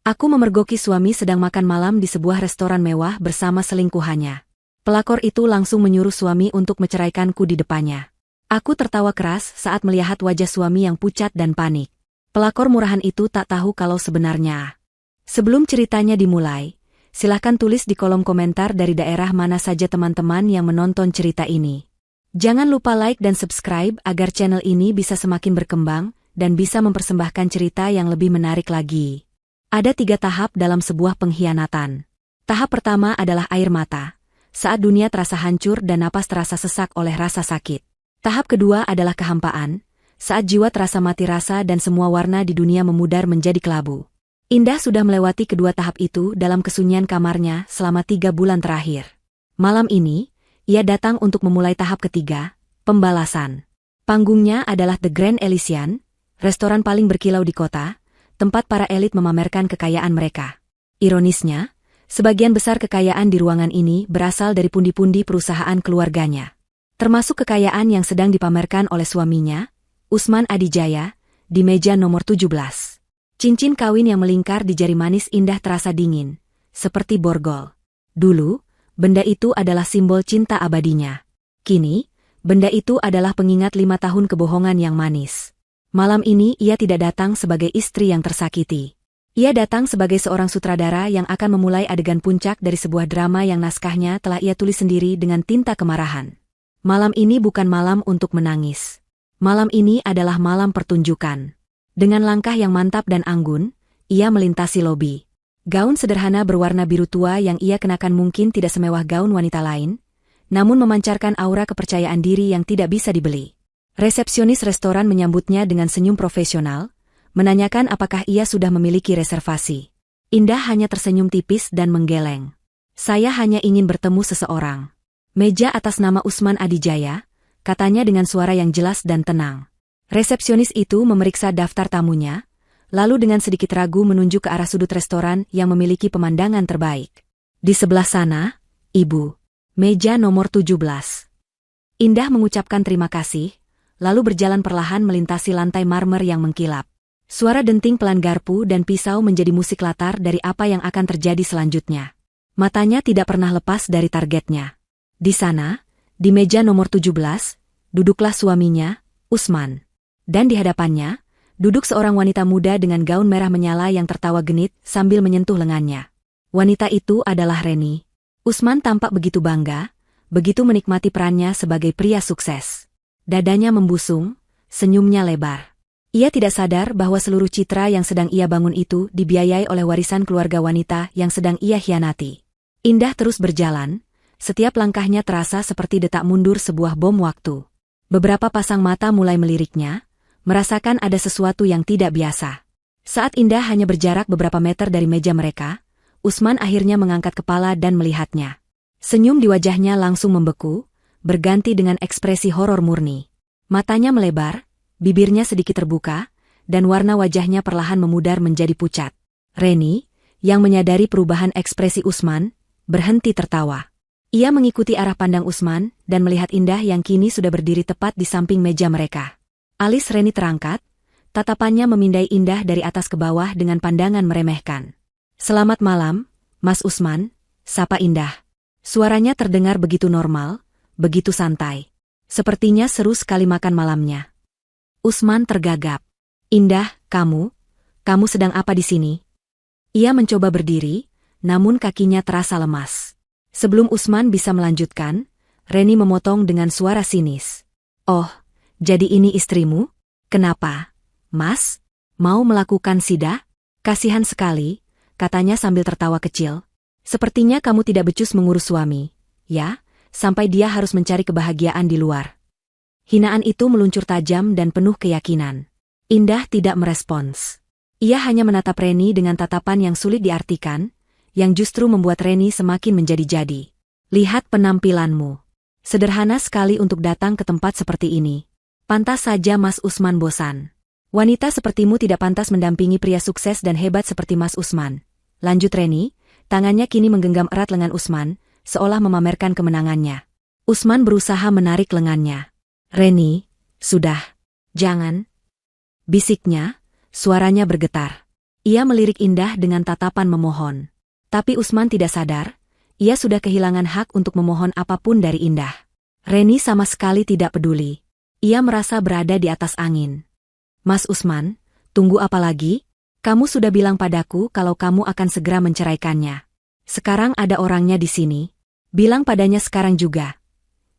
Aku memergoki suami sedang makan malam di sebuah restoran mewah bersama selingkuhannya. Pelakor itu langsung menyuruh suami untuk menceraikanku di depannya. Aku tertawa keras saat melihat wajah suami yang pucat dan panik. Pelakor murahan itu tak tahu kalau sebenarnya. Sebelum ceritanya dimulai, silahkan tulis di kolom komentar dari daerah mana saja teman-teman yang menonton cerita ini. Jangan lupa like dan subscribe agar channel ini bisa semakin berkembang dan bisa mempersembahkan cerita yang lebih menarik lagi. Ada 3 tahap dalam sebuah pengkhianatan. Tahap pertama adalah air mata, saat dunia terasa hancur dan napas terasa sesak oleh rasa sakit. Tahap kedua adalah kehampaan, saat jiwa terasa mati rasa dan semua warna di dunia memudar menjadi kelabu. Indah sudah melewati kedua tahap itu dalam kesunyian kamarnya selama 3 bulan terakhir. Malam ini, ia datang untuk memulai tahap ketiga, pembalasan. Panggungnya adalah The Grand Elysian, restoran paling berkilau di kota, tempat para elit memamerkan kekayaan mereka. Ironisnya, sebagian besar kekayaan di ruangan ini berasal dari pundi-pundi perusahaan keluarganya. Termasuk kekayaan yang sedang dipamerkan oleh suaminya, Usman Adijaya, di meja nomor 17. Cincin kawin yang melingkar di jari manis Indah terasa dingin, seperti borgol. Dulu, benda itu adalah simbol cinta abadinya. Kini, benda itu adalah pengingat 5 tahun kebohongan yang manis. Malam ini ia tidak datang sebagai istri yang tersakiti. Ia datang sebagai seorang sutradara yang akan memulai adegan puncak dari sebuah drama yang naskahnya telah ia tulis sendiri dengan tinta kemarahan. Malam ini bukan malam untuk menangis. Malam ini adalah malam pertunjukan. Dengan langkah yang mantap dan anggun, ia melintasi lobi. Gaun sederhana berwarna biru tua yang ia kenakan mungkin tidak semewah gaun wanita lain, namun memancarkan aura kepercayaan diri yang tidak bisa dibeli. Resepsionis restoran menyambutnya dengan senyum profesional, menanyakan apakah ia sudah memiliki reservasi. Indah hanya tersenyum tipis dan menggeleng. Saya hanya ingin bertemu seseorang. Meja atas nama Usman Adijaya, katanya dengan suara yang jelas dan tenang. Resepsionis itu memeriksa daftar tamunya, lalu dengan sedikit ragu menunjuk ke arah sudut restoran yang memiliki pemandangan terbaik. Di sebelah sana, Ibu. Meja nomor 17. Indah mengucapkan terima kasih, lalu berjalan perlahan melintasi lantai marmer yang mengkilap. Suara denting pelan garpu dan pisau menjadi musik latar dari apa yang akan terjadi selanjutnya. Matanya tidak pernah lepas dari targetnya. Di sana, di meja nomor 17, duduklah suaminya, Usman. Dan di hadapannya, duduk seorang wanita muda dengan gaun merah menyala yang tertawa genit sambil menyentuh lengannya. Wanita itu adalah Reni. Usman tampak begitu bangga, begitu menikmati perannya sebagai pria sukses. Dadanya membusung, senyumnya lebar. Ia tidak sadar bahwa seluruh citra yang sedang ia bangun itu dibiayai oleh warisan keluarga wanita yang sedang ia khianati. Indah terus berjalan, setiap langkahnya terasa seperti detak mundur sebuah bom waktu. Beberapa pasang mata mulai meliriknya, merasakan ada sesuatu yang tidak biasa. Saat Indah hanya berjarak beberapa meter dari meja mereka, Usman akhirnya mengangkat kepala dan melihatnya. Senyum di wajahnya langsung membeku, berganti dengan ekspresi horor murni. Matanya melebar, bibirnya sedikit terbuka, dan warna wajahnya perlahan memudar menjadi pucat. Reni, yang menyadari perubahan ekspresi Usman, berhenti tertawa. Ia mengikuti arah pandang Usman dan melihat Indah yang kini sudah berdiri tepat di samping meja mereka. Alis Reni terangkat, tatapannya memindai Indah dari atas ke bawah dengan pandangan meremehkan. "Selamat malam, Mas Usman," sapa Indah. Suaranya terdengar begitu normal, begitu santai. Sepertinya seru sekali makan malamnya. Usman tergagap. "Indah, kamu sedang apa di sini?" Ia mencoba berdiri, namun kakinya terasa lemas. Sebelum Usman bisa melanjutkan, Reni memotong dengan suara sinis. "Oh, jadi ini istrimu? Kenapa, Mas? Mau melakukan sida? Kasihan sekali," katanya sambil tertawa kecil. "Sepertinya kamu tidak becus mengurus suami, ya, sampai dia harus mencari kebahagiaan di luar." Hinaan itu meluncur tajam dan penuh keyakinan. Indah tidak merespons. Ia hanya menatap Reni dengan tatapan yang sulit diartikan, yang justru membuat Reni semakin menjadi-jadi. "Lihat penampilanmu. Sederhana sekali untuk datang ke tempat seperti ini. Pantas saja Mas Usman bosan. Wanita sepertimu tidak pantas mendampingi pria sukses dan hebat seperti Mas Usman," lanjut Reni, tangannya kini menggenggam erat lengan Usman, seolah memamerkan kemenangannya. Usman berusaha menarik lengannya. "Reni, sudah. Jangan," bisiknya, suaranya bergetar. Ia melirik Indah dengan tatapan memohon. Tapi Usman tidak sadar, ia sudah kehilangan hak untuk memohon apapun dari Indah. Reni sama sekali tidak peduli. Ia merasa berada di atas angin. Mas Usman, tunggu apa lagi? Kamu sudah bilang padaku kalau kamu akan segera menceraikannya. Sekarang ada orangnya di sini. Bilang padanya sekarang juga.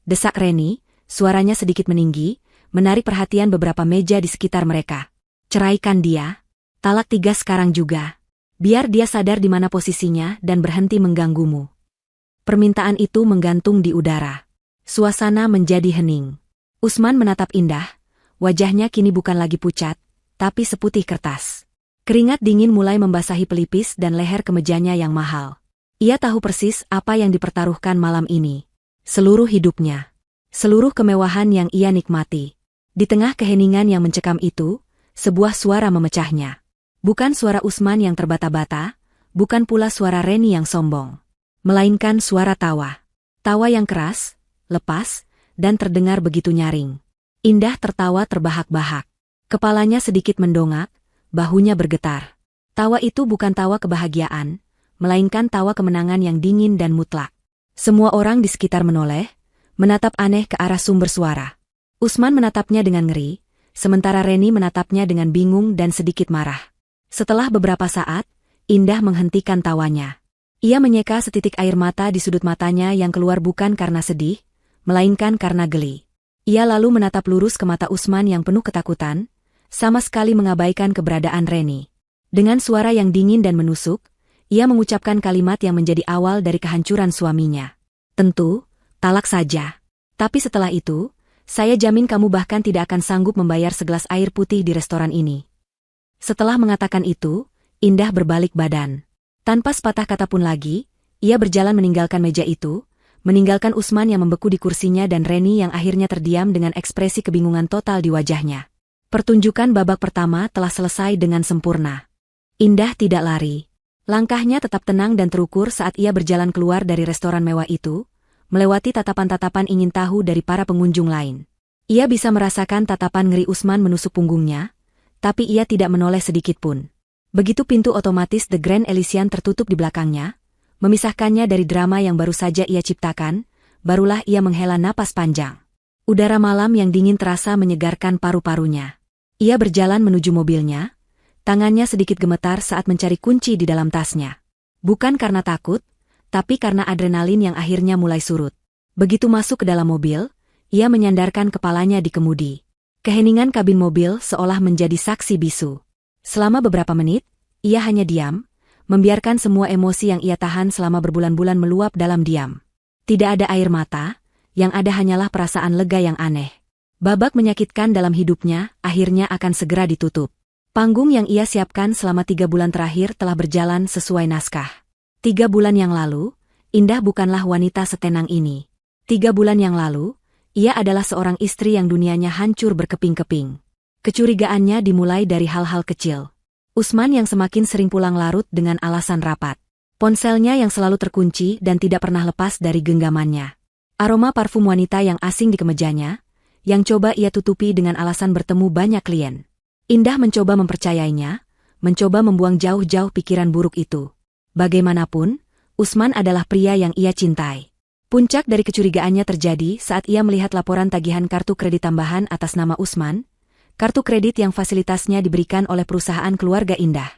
Desak Reni, suaranya sedikit meninggi, menarik perhatian beberapa meja di sekitar mereka. Ceraikan dia. Talak 3 sekarang juga. Biar dia sadar di mana posisinya dan berhenti mengganggumu. Permintaan itu menggantung di udara. Suasana menjadi hening. Usman menatap Indah. Wajahnya kini bukan lagi pucat, tapi seputih kertas. Keringat dingin mulai membasahi pelipis dan leher kemejanya yang mahal. Ia tahu persis apa yang dipertaruhkan malam ini. Seluruh hidupnya. Seluruh kemewahan yang ia nikmati. Di tengah keheningan yang mencekam itu, sebuah suara memecahnya. Bukan suara Usman yang terbata-bata, bukan pula suara Reni yang sombong. Melainkan suara tawa. Tawa yang keras, lepas, dan terdengar begitu nyaring. Indah tertawa terbahak-bahak. Kepalanya sedikit mendongak, bahunya bergetar. Tawa itu bukan tawa kebahagiaan, melainkan tawa kemenangan yang dingin dan mutlak. Semua orang di sekitar menoleh, menatap aneh ke arah sumber suara. Usman menatapnya dengan ngeri, sementara Reni menatapnya dengan bingung dan sedikit marah. Setelah beberapa saat, Indah menghentikan tawanya. Ia menyeka setitik air mata di sudut matanya yang keluar bukan karena sedih, melainkan karena geli. Ia lalu menatap lurus ke mata Usman yang penuh ketakutan, sama sekali mengabaikan keberadaan Reni. Dengan suara yang dingin dan menusuk, ia mengucapkan kalimat yang menjadi awal dari kehancuran suaminya. Tentu, talak saja. Tapi setelah itu, saya jamin kamu bahkan tidak akan sanggup membayar segelas air putih di restoran ini. Setelah mengatakan itu, Indah berbalik badan. Tanpa sepatah kata pun lagi, ia berjalan meninggalkan meja itu, meninggalkan Usman yang membeku di kursinya dan Reni yang akhirnya terdiam dengan ekspresi kebingungan total di wajahnya. Pertunjukan babak pertama telah selesai dengan sempurna. Indah tidak lari. Langkahnya tetap tenang dan terukur saat ia berjalan keluar dari restoran mewah itu, melewati tatapan-tatapan ingin tahu dari para pengunjung lain. Ia bisa merasakan tatapan ngeri Usman menusuk punggungnya, tapi ia tidak menoleh sedikit pun. Begitu pintu otomatis The Grand Elysian tertutup di belakangnya, memisahkannya dari drama yang baru saja ia ciptakan, barulah ia menghela napas panjang. Udara malam yang dingin terasa menyegarkan paru-parunya. Ia berjalan menuju mobilnya, tangannya sedikit gemetar saat mencari kunci di dalam tasnya. Bukan karena takut, tapi karena adrenalin yang akhirnya mulai surut. Begitu masuk ke dalam mobil, ia menyandarkan kepalanya di kemudi. Keheningan kabin mobil seolah menjadi saksi bisu. Selama beberapa menit, ia hanya diam, membiarkan semua emosi yang ia tahan selama berbulan-bulan meluap dalam diam. Tidak ada air mata, yang ada hanyalah perasaan lega yang aneh. Babak menyakitkan dalam hidupnya akhirnya akan segera ditutup. Panggung yang ia siapkan selama 3 bulan terakhir telah berjalan sesuai naskah. 3 bulan yang lalu, Indah bukanlah wanita setenang ini. 3 bulan yang lalu, ia adalah seorang istri yang dunianya hancur berkeping-keping. Kecurigaannya dimulai dari hal-hal kecil. Usman yang semakin sering pulang larut dengan alasan rapat. Ponselnya yang selalu terkunci dan tidak pernah lepas dari genggamannya. Aroma parfum wanita yang asing di kemejanya, yang coba ia tutupi dengan alasan bertemu banyak klien. Indah mencoba mempercayainya, mencoba membuang jauh-jauh pikiran buruk itu. Bagaimanapun, Usman adalah pria yang ia cintai. Puncak dari kecurigaannya terjadi saat ia melihat laporan tagihan kartu kredit tambahan atas nama Usman, kartu kredit yang fasilitasnya diberikan oleh perusahaan keluarga Indah.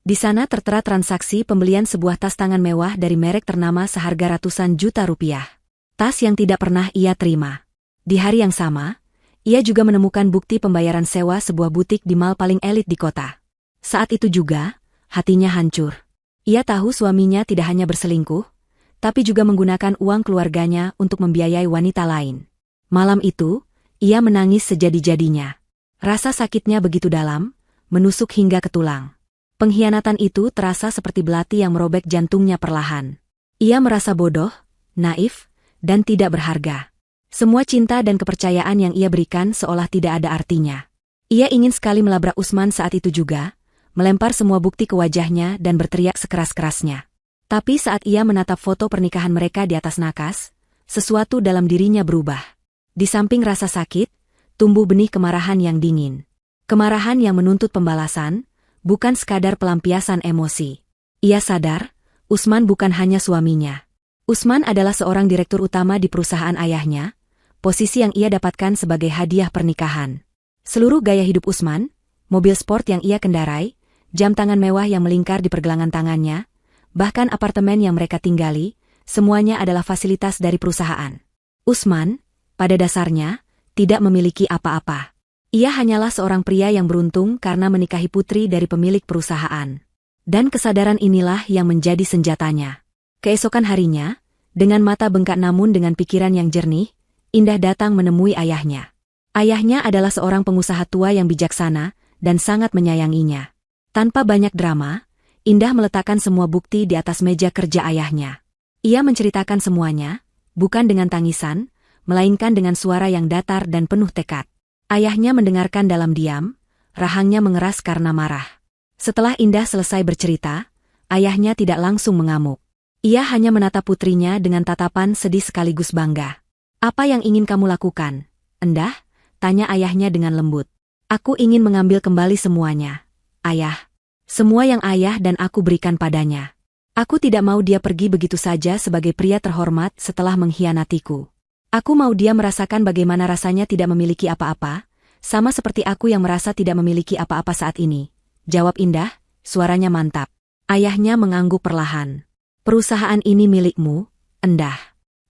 Di sana tertera transaksi pembelian sebuah tas tangan mewah dari merek ternama seharga ratusan juta rupiah. Tas yang tidak pernah ia terima. Di hari yang sama, ia juga menemukan bukti pembayaran sewa sebuah butik di mall paling elit di kota. Saat itu juga, hatinya hancur. Ia tahu suaminya tidak hanya berselingkuh, tapi juga menggunakan uang keluarganya untuk membiayai wanita lain. Malam itu, ia menangis sejadi-jadinya. Rasa sakitnya begitu dalam, menusuk hingga ke tulang. Pengkhianatan itu terasa seperti belati yang merobek jantungnya perlahan. Ia merasa bodoh, naif, dan tidak berharga. Semua cinta dan kepercayaan yang ia berikan seolah tidak ada artinya. Ia ingin sekali melabrak Usman saat itu juga, melempar semua bukti ke wajahnya dan berteriak sekeras-kerasnya. Tapi saat ia menatap foto pernikahan mereka di atas nakas, sesuatu dalam dirinya berubah. Di samping rasa sakit, tumbuh benih kemarahan yang dingin. Kemarahan yang menuntut pembalasan, bukan sekadar pelampiasan emosi. Ia sadar, Usman bukan hanya suaminya. Usman adalah seorang direktur utama di perusahaan ayahnya, posisi yang ia dapatkan sebagai hadiah pernikahan. Seluruh gaya hidup Usman, mobil sport yang ia kendarai, jam tangan mewah yang melingkar di pergelangan tangannya, bahkan apartemen yang mereka tinggali, semuanya adalah fasilitas dari perusahaan. Usman, pada dasarnya, tidak memiliki apa-apa. Ia hanyalah seorang pria yang beruntung karena menikahi putri dari pemilik perusahaan. Dan kesadaran inilah yang menjadi senjatanya. Keesokan harinya, dengan mata bengkak namun dengan pikiran yang jernih, Indah datang menemui ayahnya. Ayahnya adalah seorang pengusaha tua yang bijaksana dan sangat menyayanginya. Tanpa banyak drama, Indah meletakkan semua bukti di atas meja kerja ayahnya. Ia menceritakan semuanya, bukan dengan tangisan, melainkan dengan suara yang datar dan penuh tekad. Ayahnya mendengarkan dalam diam, rahangnya mengeras karena marah. Setelah Indah selesai bercerita, ayahnya tidak langsung mengamuk. Ia hanya menatap putrinya dengan tatapan sedih sekaligus bangga. "Apa yang ingin kamu lakukan, Endah?" tanya ayahnya dengan lembut. "Aku ingin mengambil kembali semuanya, Ayah. Semua yang ayah dan aku berikan padanya. Aku tidak mau dia pergi begitu saja sebagai pria terhormat setelah mengkhianatiku. Aku mau dia merasakan bagaimana rasanya tidak memiliki apa-apa, sama seperti aku yang merasa tidak memiliki apa-apa saat ini," jawab Indah, suaranya mantap. Ayahnya mengangguk perlahan. "Perusahaan ini milikmu, Endah.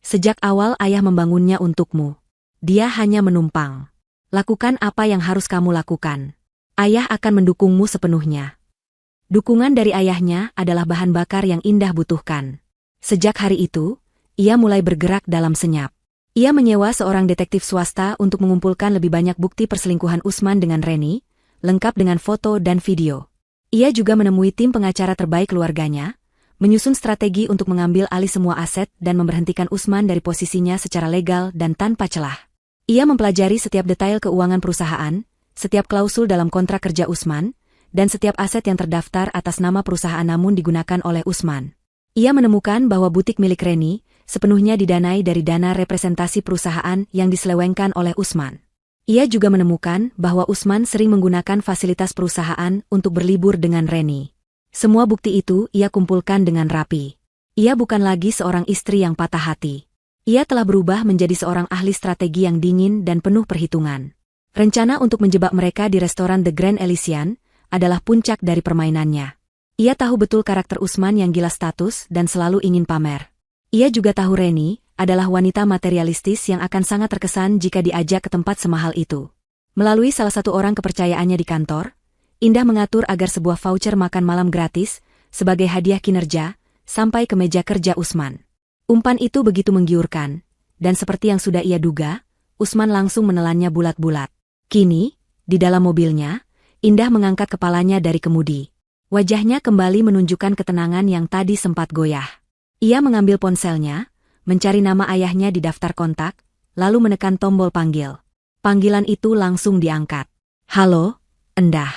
Sejak awal ayah membangunnya untukmu. Dia hanya menumpang. Lakukan apa yang harus kamu lakukan. Ayah akan mendukungmu sepenuhnya." Dukungan dari ayahnya adalah bahan bakar yang Indah butuhkan. Sejak hari itu, ia mulai bergerak dalam senyap. Ia menyewa seorang detektif swasta untuk mengumpulkan lebih banyak bukti perselingkuhan Usman dengan Reni, lengkap dengan foto dan video. Ia juga menemui tim pengacara terbaik keluarganya, menyusun strategi untuk mengambil alih semua aset dan memberhentikan Usman dari posisinya secara legal dan tanpa celah. Ia mempelajari setiap detail keuangan perusahaan, setiap klausul dalam kontrak kerja Usman, dan setiap aset yang terdaftar atas nama perusahaan namun digunakan oleh Usman. Ia menemukan bahwa butik milik Reni sepenuhnya didanai dari dana representasi perusahaan yang diselewengkan oleh Usman. Ia juga menemukan bahwa Usman sering menggunakan fasilitas perusahaan untuk berlibur dengan Reni. Semua bukti itu ia kumpulkan dengan rapi. Ia bukan lagi seorang istri yang patah hati. Ia telah berubah menjadi seorang ahli strategi yang dingin dan penuh perhitungan. Rencana untuk menjebak mereka di restoran The Grand Elysian adalah puncak dari permainannya. Ia tahu betul karakter Usman yang gila status dan selalu ingin pamer. Ia juga tahu Reni adalah wanita materialistis yang akan sangat terkesan jika diajak ke tempat semahal itu. Melalui salah satu orang kepercayaannya di kantor, Indah mengatur agar sebuah voucher makan malam gratis, sebagai hadiah kinerja, sampai ke meja kerja Usman. Umpan itu begitu menggiurkan, dan seperti yang sudah ia duga, Usman langsung menelannya bulat-bulat. Kini, di dalam mobilnya, Indah mengangkat kepalanya dari kemudi. Wajahnya kembali menunjukkan ketenangan yang tadi sempat goyah. Ia mengambil ponselnya, mencari nama ayahnya di daftar kontak, lalu menekan tombol panggil. Panggilan itu langsung diangkat. "Halo, Endah.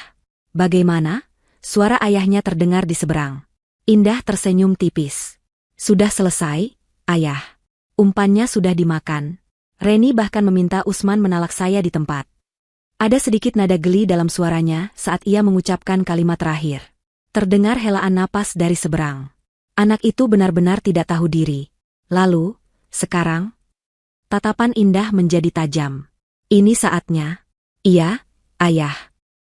Bagaimana?" Suara ayahnya terdengar di seberang. Indah tersenyum tipis. "Sudah selesai, Ayah. Umpannya sudah dimakan. Reni bahkan meminta Usman menalak saya di tempat." Ada sedikit nada geli dalam suaranya saat ia mengucapkan kalimat terakhir. Terdengar helaan napas dari seberang. Anak itu benar-benar tidak tahu diri. Lalu, sekarang, tatapan Indah menjadi tajam. "Ini saatnya." "Iya, Ayah.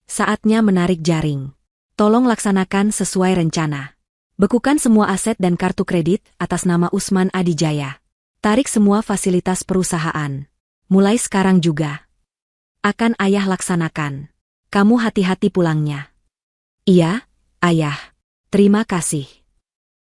Saatnya menarik jaring. Tolong laksanakan sesuai rencana. Bekukan semua aset dan kartu kredit atas nama Usman Adijaya. Tarik semua fasilitas perusahaan. Mulai sekarang juga. Akan Ayah laksanakan. Kamu hati-hati pulangnya." "Iya, Ayah. Terima kasih."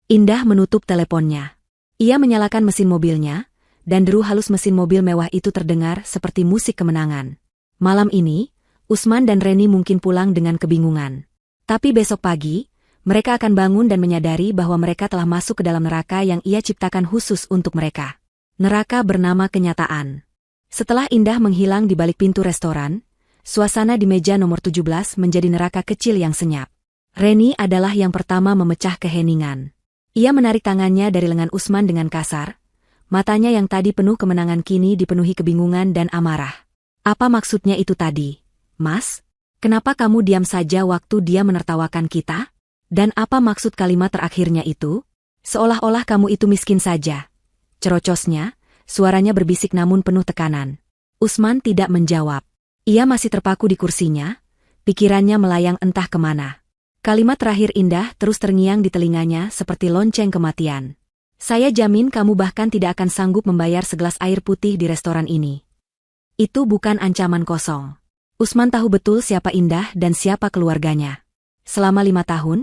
Indah menutup teleponnya. Ia menyalakan mesin mobilnya, dan deru halus mesin mobil mewah itu terdengar seperti musik kemenangan. Malam ini, Usman dan Reni mungkin pulang dengan kebingungan. Tapi besok pagi, mereka akan bangun dan menyadari bahwa mereka telah masuk ke dalam neraka yang ia ciptakan khusus untuk mereka. Neraka bernama kenyataan. Setelah Indah menghilang di balik pintu restoran, suasana di meja nomor 17 menjadi neraka kecil yang senyap. Reni adalah yang pertama memecah keheningan. Ia menarik tangannya dari lengan Usman dengan kasar. Matanya yang tadi penuh kemenangan kini dipenuhi kebingungan dan amarah. "Apa maksudnya itu tadi, Mas?" Kenapa kamu diam saja waktu dia menertawakan kita? Dan apa maksud kalimat terakhirnya itu? Seolah-olah kamu itu miskin saja. Cerocosnya, suaranya berbisik namun penuh tekanan. Usman tidak menjawab. Ia masih terpaku di kursinya, pikirannya melayang entah kemana. Kalimat terakhir indah terus terngiang di telinganya seperti lonceng kematian. Saya jamin kamu bahkan tidak akan sanggup membayar segelas air putih di restoran ini. Itu bukan ancaman kosong. Usman tahu betul siapa Indah dan siapa keluarganya. Selama 5 tahun,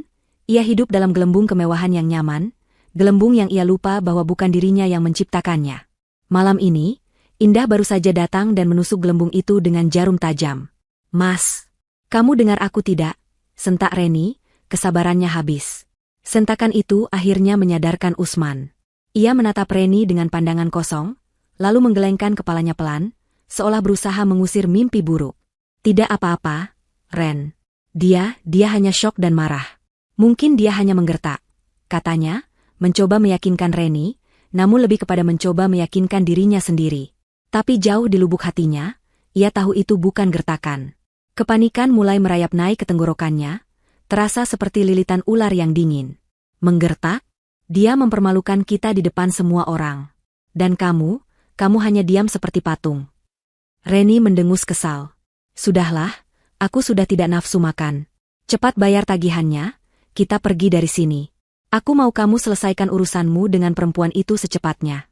ia hidup dalam gelembung kemewahan yang nyaman, gelembung yang ia lupa bahwa bukan dirinya yang menciptakannya. Malam ini, Indah baru saja datang dan menusuk gelembung itu dengan jarum tajam. Mas, kamu dengar aku tidak? Sentak Reni, kesabarannya habis. Sentakan itu akhirnya menyadarkan Usman. Ia menatap Reni dengan pandangan kosong, lalu menggelengkan kepalanya pelan, seolah berusaha mengusir mimpi buruk. Tidak apa-apa, Ren. Dia hanya syok dan marah. Mungkin dia hanya menggertak, katanya, mencoba meyakinkan Reni, namun lebih kepada mencoba meyakinkan dirinya sendiri. Tapi jauh di lubuk hatinya, ia tahu itu bukan gertakan. Kepanikan mulai merayap naik ke tenggorokannya, terasa seperti lilitan ular yang dingin. Menggertak? Dia mempermalukan kita di depan semua orang. Dan kamu hanya diam seperti patung. Reni mendengus kesal. Sudahlah, aku sudah tidak nafsu makan. Cepat bayar tagihannya, kita pergi dari sini. Aku mau kamu selesaikan urusanmu dengan perempuan itu secepatnya.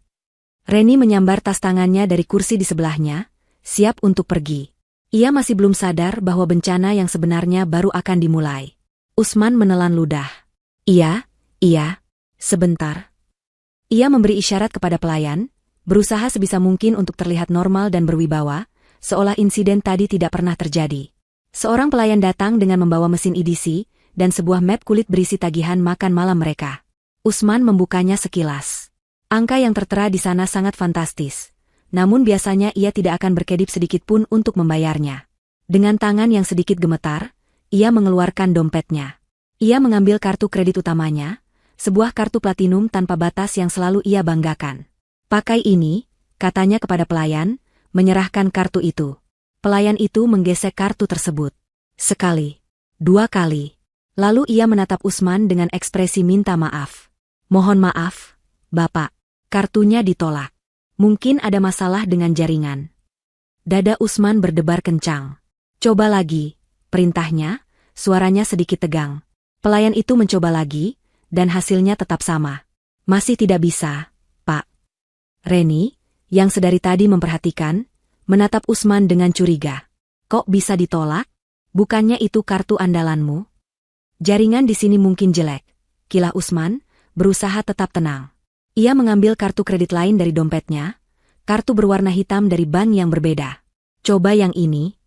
Reni menyambar tas tangannya dari kursi di sebelahnya, siap untuk pergi. Ia masih belum sadar bahwa bencana yang sebenarnya baru akan dimulai. Usman menelan ludah. Iya, sebentar. Ia memberi isyarat kepada pelayan, berusaha sebisa mungkin untuk terlihat normal dan berwibawa, seolah insiden tadi tidak pernah terjadi. Seorang pelayan datang dengan membawa mesin EDC dan sebuah map kulit berisi tagihan makan malam mereka. Usman membukanya sekilas. Angka yang tertera di sana sangat fantastis. Namun biasanya ia tidak akan berkedip sedikit pun untuk membayarnya. Dengan tangan yang sedikit gemetar, ia mengeluarkan dompetnya. Ia mengambil kartu kredit utamanya, sebuah kartu platinum tanpa batas yang selalu ia banggakan. Pakai ini, katanya kepada pelayan, menyerahkan kartu itu. Pelayan itu menggesek kartu tersebut. Sekali, 2 kali. Lalu ia menatap Usman dengan ekspresi minta maaf. Mohon maaf, Bapak. Kartunya ditolak. Mungkin ada masalah dengan jaringan. Dada Usman berdebar kencang. Coba lagi, perintahnya, suaranya sedikit tegang. Pelayan itu mencoba lagi, dan hasilnya tetap sama. Masih tidak bisa, Pak. Reni, yang sedari tadi memperhatikan, menatap Usman dengan curiga. Kok bisa ditolak? Bukannya itu kartu andalanmu? Jaringan di sini mungkin jelek, kilah Usman, berusaha tetap tenang. Ia mengambil kartu kredit lain dari dompetnya, kartu berwarna hitam dari bank yang berbeda. Coba yang ini.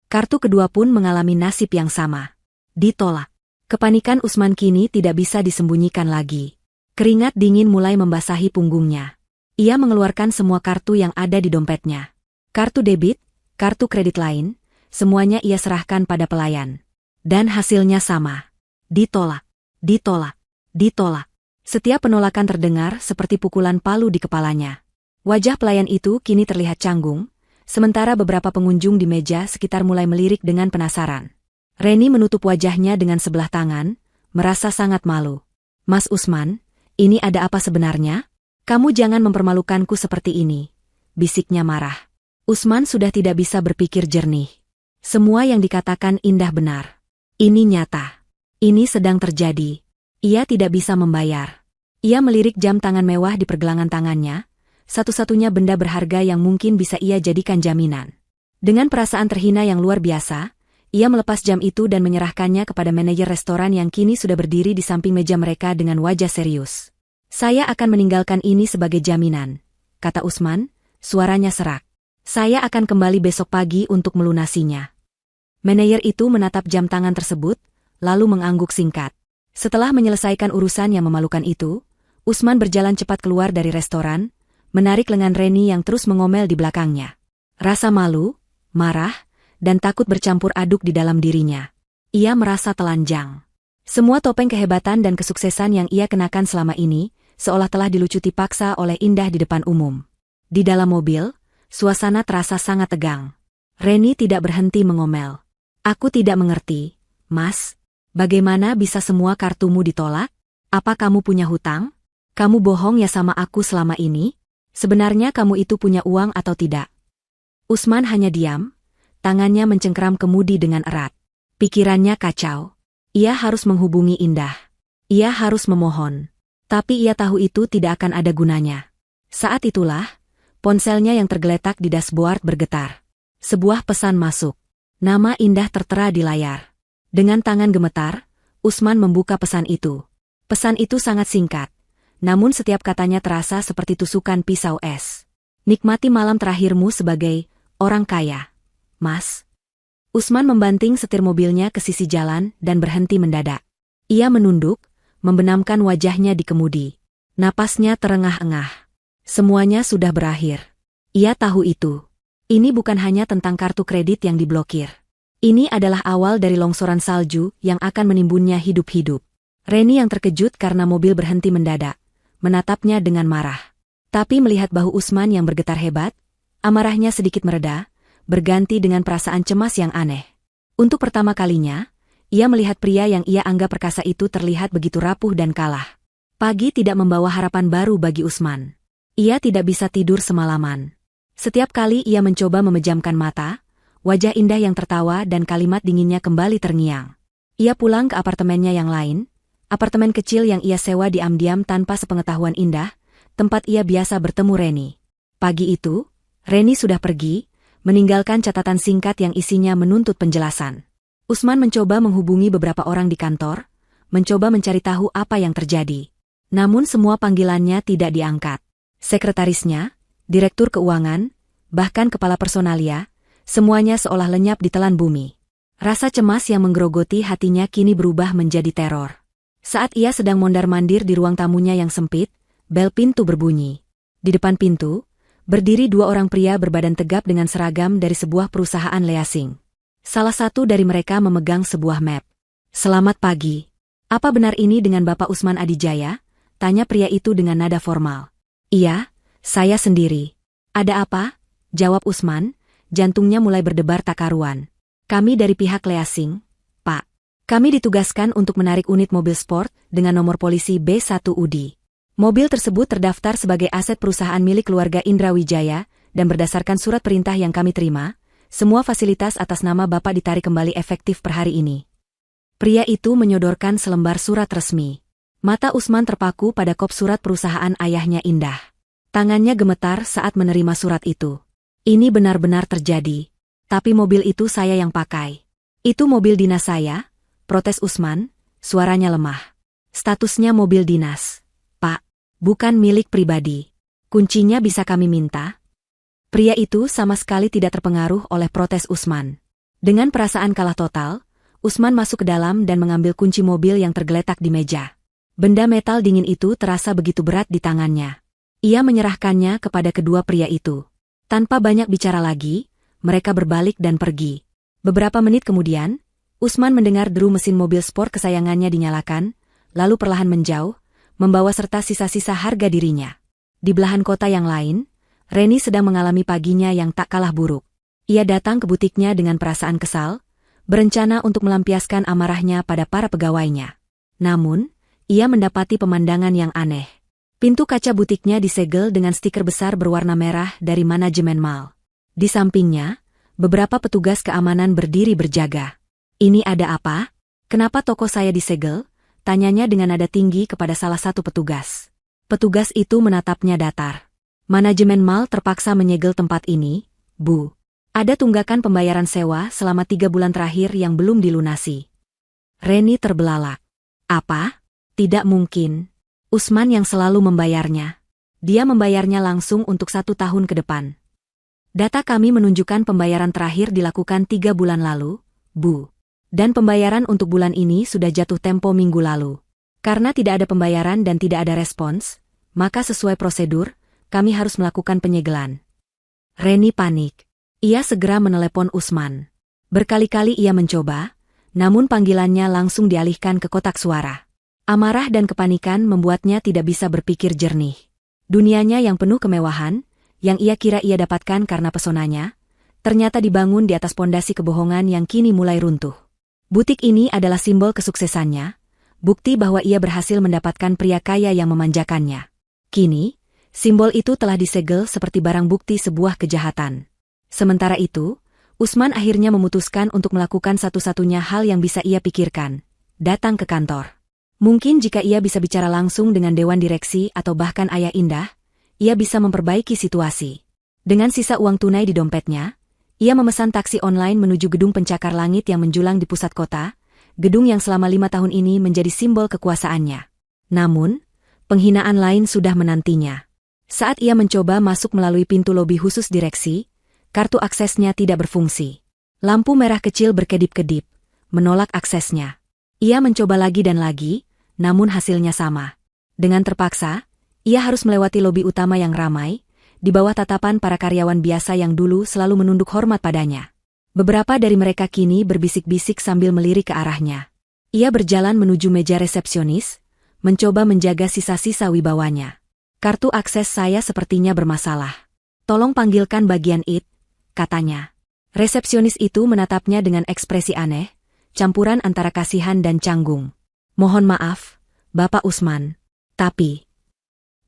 Kartu kedua pun mengalami nasib yang sama. Ditolak. Kepanikan Usman kini tidak bisa disembunyikan lagi. Keringat dingin mulai membasahi punggungnya. Ia mengeluarkan semua kartu yang ada di dompetnya. Kartu debit, kartu kredit lain, semuanya ia serahkan pada pelayan. Dan hasilnya sama. Ditolak, ditolak, ditolak. Setiap penolakan terdengar seperti pukulan palu di kepalanya. Wajah pelayan itu kini terlihat canggung, sementara beberapa pengunjung di meja sekitar mulai melirik dengan penasaran. Reni menutup wajahnya dengan sebelah tangan, merasa sangat malu. Mas Usman, ini ada apa sebenarnya? Kamu jangan mempermalukanku seperti ini, bisiknya marah. Usman sudah tidak bisa berpikir jernih. Semua yang dikatakan Indah benar. Ini nyata. Ini sedang terjadi. Ia tidak bisa membayar. Ia melirik jam tangan mewah di pergelangan tangannya, satu-satunya benda berharga yang mungkin bisa ia jadikan jaminan. Dengan perasaan terhina yang luar biasa, ia melepas jam itu dan menyerahkannya kepada manajer restoran yang kini sudah berdiri di samping meja mereka dengan wajah serius. Saya akan meninggalkan ini sebagai jaminan, kata Usman, suaranya serak. Saya akan kembali besok pagi untuk melunasinya. Manajer itu menatap jam tangan tersebut, lalu mengangguk singkat. Setelah menyelesaikan urusan yang memalukan itu, Usman berjalan cepat keluar dari restoran, menarik lengan Reni yang terus mengomel di belakangnya. Rasa malu, marah, dan takut bercampur aduk di dalam dirinya. Ia merasa telanjang. Semua topeng kehebatan dan kesuksesan yang ia kenakan selama ini, seolah telah dilucuti paksa oleh Indah di depan umum. Di dalam mobil, suasana terasa sangat tegang. Reni tidak berhenti mengomel. Aku tidak mengerti, Mas. Bagaimana bisa semua kartumu ditolak? Apa kamu punya hutang? Kamu bohong ya sama aku selama ini? Sebenarnya kamu itu punya uang atau tidak? Usman hanya diam, tangannya mencengkeram kemudi dengan erat. Pikirannya kacau. Ia harus menghubungi Indah. Ia harus memohon. Tapi ia tahu itu tidak akan ada gunanya. Saat itulah, ponselnya yang tergeletak di dashboard bergetar. Sebuah pesan masuk. Nama Indah tertera di layar. Dengan tangan gemetar, Usman membuka pesan itu. Pesan itu sangat singkat. Namun setiap katanya terasa seperti tusukan pisau es. Nikmati malam terakhirmu sebagai orang kaya, Mas. Usman membanting setir mobilnya ke sisi jalan dan berhenti mendadak. Ia menunduk, membenamkan wajahnya di kemudi. Napasnya terengah-engah. Semuanya sudah berakhir. Ia tahu itu. Ini bukan hanya tentang kartu kredit yang diblokir. Ini adalah awal dari longsoran salju yang akan menimbunnya hidup-hidup. Reni yang terkejut karena mobil berhenti mendadak, menatapnya dengan marah. Tapi melihat bahu Usman yang bergetar hebat, amarahnya sedikit mereda, berganti dengan perasaan cemas yang aneh. Untuk pertama kalinya, ia melihat pria yang ia anggap perkasa itu terlihat begitu rapuh dan kalah. Pagi tidak membawa harapan baru bagi Usman. Ia tidak bisa tidur semalaman. Setiap kali ia mencoba memejamkan mata, wajah Indah yang tertawa dan kalimat dinginnya kembali terngiang. Ia pulang ke apartemennya yang lain, apartemen kecil yang ia sewa diam-diam tanpa sepengetahuan Indah, tempat ia biasa bertemu Reni. Pagi itu, Reni sudah pergi, meninggalkan catatan singkat yang isinya menuntut penjelasan. Usman mencoba menghubungi beberapa orang di kantor, mencoba mencari tahu apa yang terjadi. Namun semua panggilannya tidak diangkat. Sekretarisnya, direktur keuangan, bahkan kepala personalia, semuanya seolah lenyap ditelan bumi. Rasa cemas yang menggerogoti hatinya kini berubah menjadi teror. Saat ia sedang mondar-mandir di ruang tamunya yang sempit, bel pintu berbunyi. Di depan pintu, berdiri dua orang pria berbadan tegap dengan seragam dari sebuah perusahaan leasing. Salah satu dari mereka memegang sebuah map. "Selamat pagi. Apa benar ini dengan Bapak Usman Adijaya?" tanya pria itu dengan nada formal. "Iya, saya sendiri." "Ada apa?" jawab Usman, jantungnya mulai berdebar tak karuan. "Kami dari pihak leasing, Pak. Kami ditugaskan untuk menarik unit mobil sport dengan nomor polisi B1 UDI. Mobil tersebut terdaftar sebagai aset perusahaan milik keluarga Indra Wijaya, dan berdasarkan surat perintah yang kami terima, semua fasilitas atas nama Bapak ditarik kembali efektif per hari ini." Pria itu menyodorkan selembar surat resmi. Mata Usman terpaku pada kop surat perusahaan ayahnya Indah. Tangannya gemetar saat menerima surat itu. "Ini benar-benar terjadi. Tapi mobil itu saya yang pakai." "Itu mobil dinas saya," protes Usman, suaranya lemah. "Statusnya mobil dinas, Pak, bukan milik pribadi. Kuncinya bisa kami minta?" Pria itu sama sekali tidak terpengaruh oleh protes Usman. Dengan perasaan kalah total, Usman masuk ke dalam dan mengambil kunci mobil yang tergeletak di meja. Benda metal dingin itu terasa begitu berat di tangannya. Ia menyerahkannya kepada kedua pria itu. Tanpa banyak bicara lagi, mereka berbalik dan pergi. Beberapa menit kemudian, Usman mendengar deru mesin mobil sport kesayangannya dinyalakan, lalu perlahan menjauh, membawa serta sisa-sisa harga dirinya. Di belahan kota yang lain, Reni sedang mengalami paginya yang tak kalah buruk. Ia datang ke butiknya dengan perasaan kesal, berencana untuk melampiaskan amarahnya pada para pegawainya. Namun, ia mendapati pemandangan yang aneh. Pintu kaca butiknya disegel dengan stiker besar berwarna merah dari manajemen mal. Di sampingnya, beberapa petugas keamanan berdiri berjaga. "Ini ada apa? Kenapa toko saya disegel?" tanyanya dengan nada tinggi kepada salah satu petugas. Petugas itu menatapnya datar. "Manajemen mal terpaksa menyegel tempat ini, Bu. Ada tunggakan pembayaran sewa selama 3 bulan terakhir yang belum dilunasi." Reni terbelalak. "Apa? Tidak mungkin. Usman yang selalu membayarnya. Dia membayarnya langsung untuk 1 tahun ke depan. Data kami menunjukkan pembayaran terakhir dilakukan 3 bulan lalu, Bu. Dan pembayaran untuk bulan ini sudah jatuh tempo minggu lalu. Karena tidak ada pembayaran dan tidak ada respons, maka sesuai prosedur, kami harus melakukan penyegelan." Reni panik. Ia segera menelepon Usman. Berkali-kali ia mencoba, namun panggilannya langsung dialihkan ke kotak suara. Amarah dan kepanikan membuatnya tidak bisa berpikir jernih. Dunianya yang penuh kemewahan, yang ia kira ia dapatkan karena pesonanya, ternyata dibangun di atas pondasi kebohongan yang kini mulai runtuh. Butik ini adalah simbol kesuksesannya, bukti bahwa ia berhasil mendapatkan pria kaya yang memanjakannya. Kini, simbol itu telah disegel seperti barang bukti sebuah kejahatan. Sementara itu, Usman akhirnya memutuskan untuk melakukan satu-satunya hal yang bisa ia pikirkan, datang ke kantor. Mungkin jika ia bisa bicara langsung dengan dewan direksi atau bahkan Ayah Indah, ia bisa memperbaiki situasi. Dengan sisa uang tunai di dompetnya, ia memesan taksi online menuju gedung pencakar langit yang menjulang di pusat kota, gedung yang selama 5 tahun ini menjadi simbol kekuasaannya. Namun, penghinaan lain sudah menantinya. Saat ia mencoba masuk melalui pintu lobi khusus direksi, kartu aksesnya tidak berfungsi. Lampu merah kecil berkedip-kedip, menolak aksesnya. Ia mencoba lagi dan lagi, namun hasilnya sama. Dengan terpaksa, ia harus melewati lobi utama yang ramai, di bawah tatapan para karyawan biasa yang dulu selalu menunduk hormat padanya. Beberapa dari mereka kini berbisik-bisik sambil melirik ke arahnya. Ia berjalan menuju meja resepsionis, mencoba menjaga sisa-sisa wibawanya. Kartu akses saya sepertinya bermasalah. Tolong panggilkan bagian IT, katanya. Resepsionis itu menatapnya dengan ekspresi aneh, campuran antara kasihan dan canggung. Mohon maaf, Bapak Usman, tapi...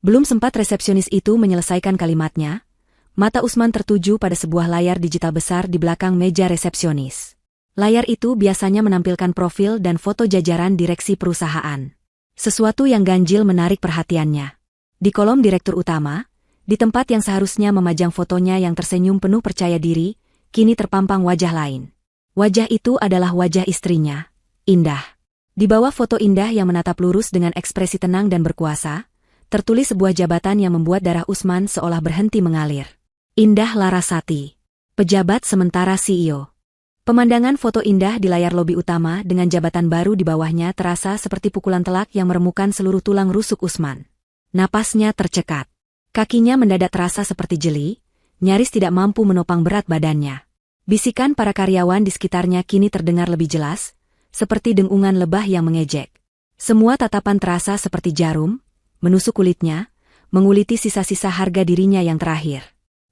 Belum sempat resepsionis itu menyelesaikan kalimatnya, mata Usman tertuju pada sebuah layar digital besar di belakang meja resepsionis. Layar itu biasanya menampilkan profil dan foto jajaran direksi perusahaan. Sesuatu yang ganjil menarik perhatiannya. Di kolom direktur utama, di tempat yang seharusnya memajang fotonya yang tersenyum penuh percaya diri, kini terpampang wajah lain. Wajah itu adalah wajah istrinya, Indah. Di bawah foto Indah yang menatap lurus dengan ekspresi tenang dan berkuasa, tertulis sebuah jabatan yang membuat darah Usman seolah berhenti mengalir. Indah Larasati, pejabat sementara CEO. Pemandangan foto Indah di layar lobi utama dengan jabatan baru di bawahnya terasa seperti pukulan telak yang meremukkan seluruh tulang rusuk Usman. Napasnya tercekat. Kakinya mendadak terasa seperti jeli, nyaris tidak mampu menopang berat badannya. Bisikan para karyawan di sekitarnya kini terdengar lebih jelas, seperti dengungan lebah yang mengejek. Semua tatapan terasa seperti jarum, menusuk kulitnya, menguliti sisa-sisa harga dirinya yang terakhir.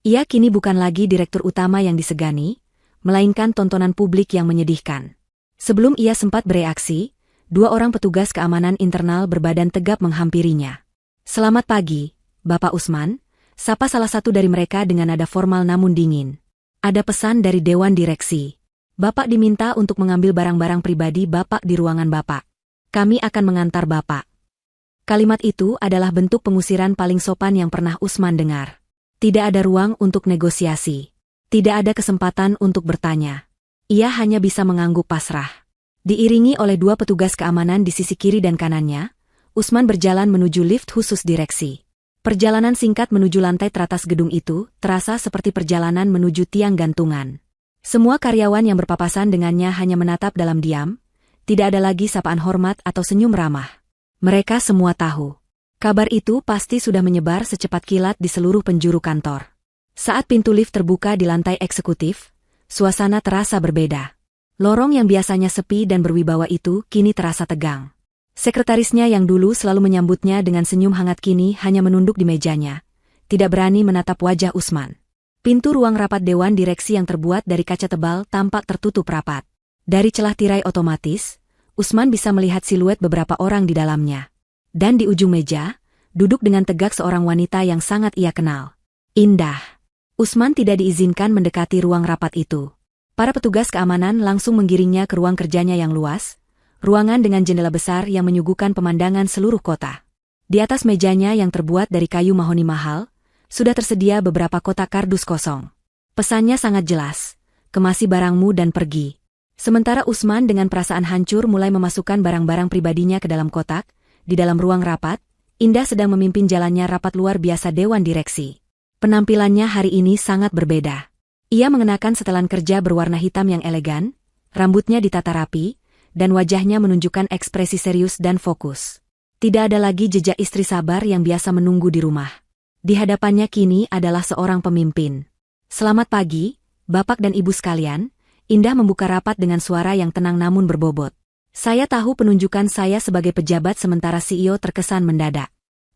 Ia kini bukan lagi direktur utama yang disegani, melainkan tontonan publik yang menyedihkan. Sebelum ia sempat bereaksi, 2 orang petugas keamanan internal berbadan tegap menghampirinya. Selamat pagi, Bapak Usman, sapa salah satu dari mereka dengan nada formal namun dingin. Ada pesan dari Dewan Direksi. Bapak diminta untuk mengambil barang-barang pribadi Bapak di ruangan Bapak. Kami akan mengantar Bapak. Kalimat itu adalah bentuk pengusiran paling sopan yang pernah Usman dengar. Tidak ada ruang untuk negosiasi. Tidak ada kesempatan untuk bertanya. Ia hanya bisa mengangguk pasrah. Diiringi oleh 2 petugas keamanan di sisi kiri dan kanannya, Usman berjalan menuju lift khusus direksi. Perjalanan singkat menuju lantai teratas gedung itu terasa seperti perjalanan menuju tiang gantungan. Semua karyawan yang berpapasan dengannya hanya menatap dalam diam, tidak ada lagi sapaan hormat atau senyum ramah. Mereka semua tahu. Kabar itu pasti sudah menyebar secepat kilat di seluruh penjuru kantor. Saat pintu lift terbuka di lantai eksekutif, suasana terasa berbeda. Lorong yang biasanya sepi dan berwibawa itu kini terasa tegang. Sekretarisnya yang dulu selalu menyambutnya dengan senyum hangat kini hanya menunduk di mejanya, tidak berani menatap wajah Usman. Pintu ruang rapat dewan direksi yang terbuat dari kaca tebal tampak tertutup rapat. Dari celah tirai otomatis, Usman bisa melihat siluet beberapa orang di dalamnya. Dan di ujung meja, duduk dengan tegak seorang wanita yang sangat ia kenal. Indah. Usman tidak diizinkan mendekati ruang rapat itu. Para petugas keamanan langsung menggiringnya ke ruang kerjanya yang luas, ruangan dengan jendela besar yang menyuguhkan pemandangan seluruh kota. Di atas mejanya yang terbuat dari kayu mahoni mahal, sudah tersedia beberapa kotak kardus kosong. Pesannya sangat jelas, kemasi barangmu dan pergi. Sementara Usman dengan perasaan hancur mulai memasukkan barang-barang pribadinya ke dalam kotak, di dalam ruang rapat, Indah sedang memimpin jalannya rapat luar biasa Dewan Direksi. Penampilannya hari ini sangat berbeda. Ia mengenakan setelan kerja berwarna hitam yang elegan, rambutnya ditata rapi, dan wajahnya menunjukkan ekspresi serius dan fokus. Tidak ada lagi jejak istri sabar yang biasa menunggu di rumah. Di hadapannya kini adalah seorang pemimpin. Selamat pagi, Bapak dan Ibu sekalian. Indah membuka rapat dengan suara yang tenang namun berbobot. Saya tahu penunjukan saya sebagai pejabat sementara CEO terkesan mendadak.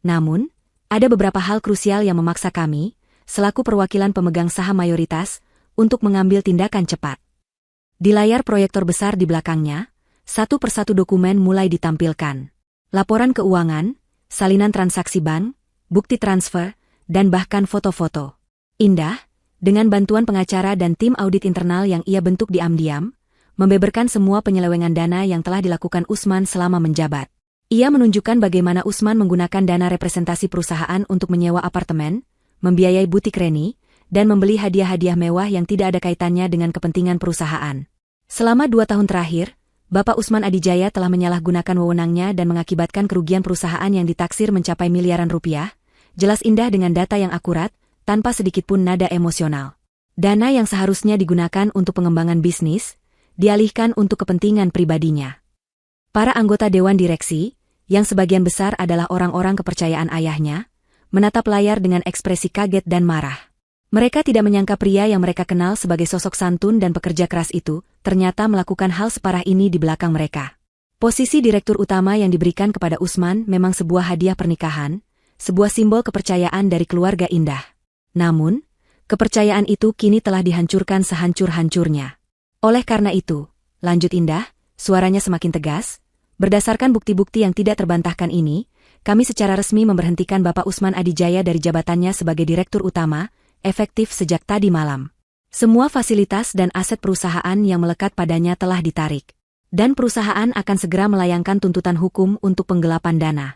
Namun, ada beberapa hal krusial yang memaksa kami, selaku perwakilan pemegang saham mayoritas, untuk mengambil tindakan cepat. Di layar proyektor besar di belakangnya, satu persatu dokumen mulai ditampilkan. Laporan keuangan, salinan transaksi bank, bukti transfer, dan bahkan foto-foto. Indah, dengan bantuan pengacara dan tim audit internal yang ia bentuk diam-diam, membeberkan semua penyelewengan dana yang telah dilakukan Usman selama menjabat. Ia menunjukkan bagaimana Usman menggunakan dana representasi perusahaan untuk menyewa apartemen, membiayai butik Reni, dan membeli hadiah-hadiah mewah yang tidak ada kaitannya dengan kepentingan perusahaan. Selama 2 tahun terakhir, Bapak Usman Adijaya telah menyalahgunakan wewenangnya dan mengakibatkan kerugian perusahaan yang ditaksir mencapai miliaran rupiah, jelas Indah dengan data yang akurat, tanpa sedikitpun nada emosional. Dana yang seharusnya digunakan untuk pengembangan bisnis, dialihkan untuk kepentingan pribadinya. Para anggota Dewan Direksi, yang sebagian besar adalah orang-orang kepercayaan ayahnya, menatap layar dengan ekspresi kaget dan marah. Mereka tidak menyangka pria yang mereka kenal sebagai sosok santun dan pekerja keras itu, ternyata melakukan hal separah ini di belakang mereka. Posisi direktur utama yang diberikan kepada Usman memang sebuah hadiah pernikahan, sebuah simbol kepercayaan dari keluarga Indah. Namun, kepercayaan itu kini telah dihancurkan sehancur-hancurnya. Oleh karena itu, lanjut Indah, suaranya semakin tegas, berdasarkan bukti-bukti yang tidak terbantahkan ini, kami secara resmi memberhentikan Bapak Usman Adijaya dari jabatannya sebagai direktur utama, efektif sejak tadi malam. Semua fasilitas dan aset perusahaan yang melekat padanya telah ditarik. Dan perusahaan akan segera melayangkan tuntutan hukum untuk penggelapan dana.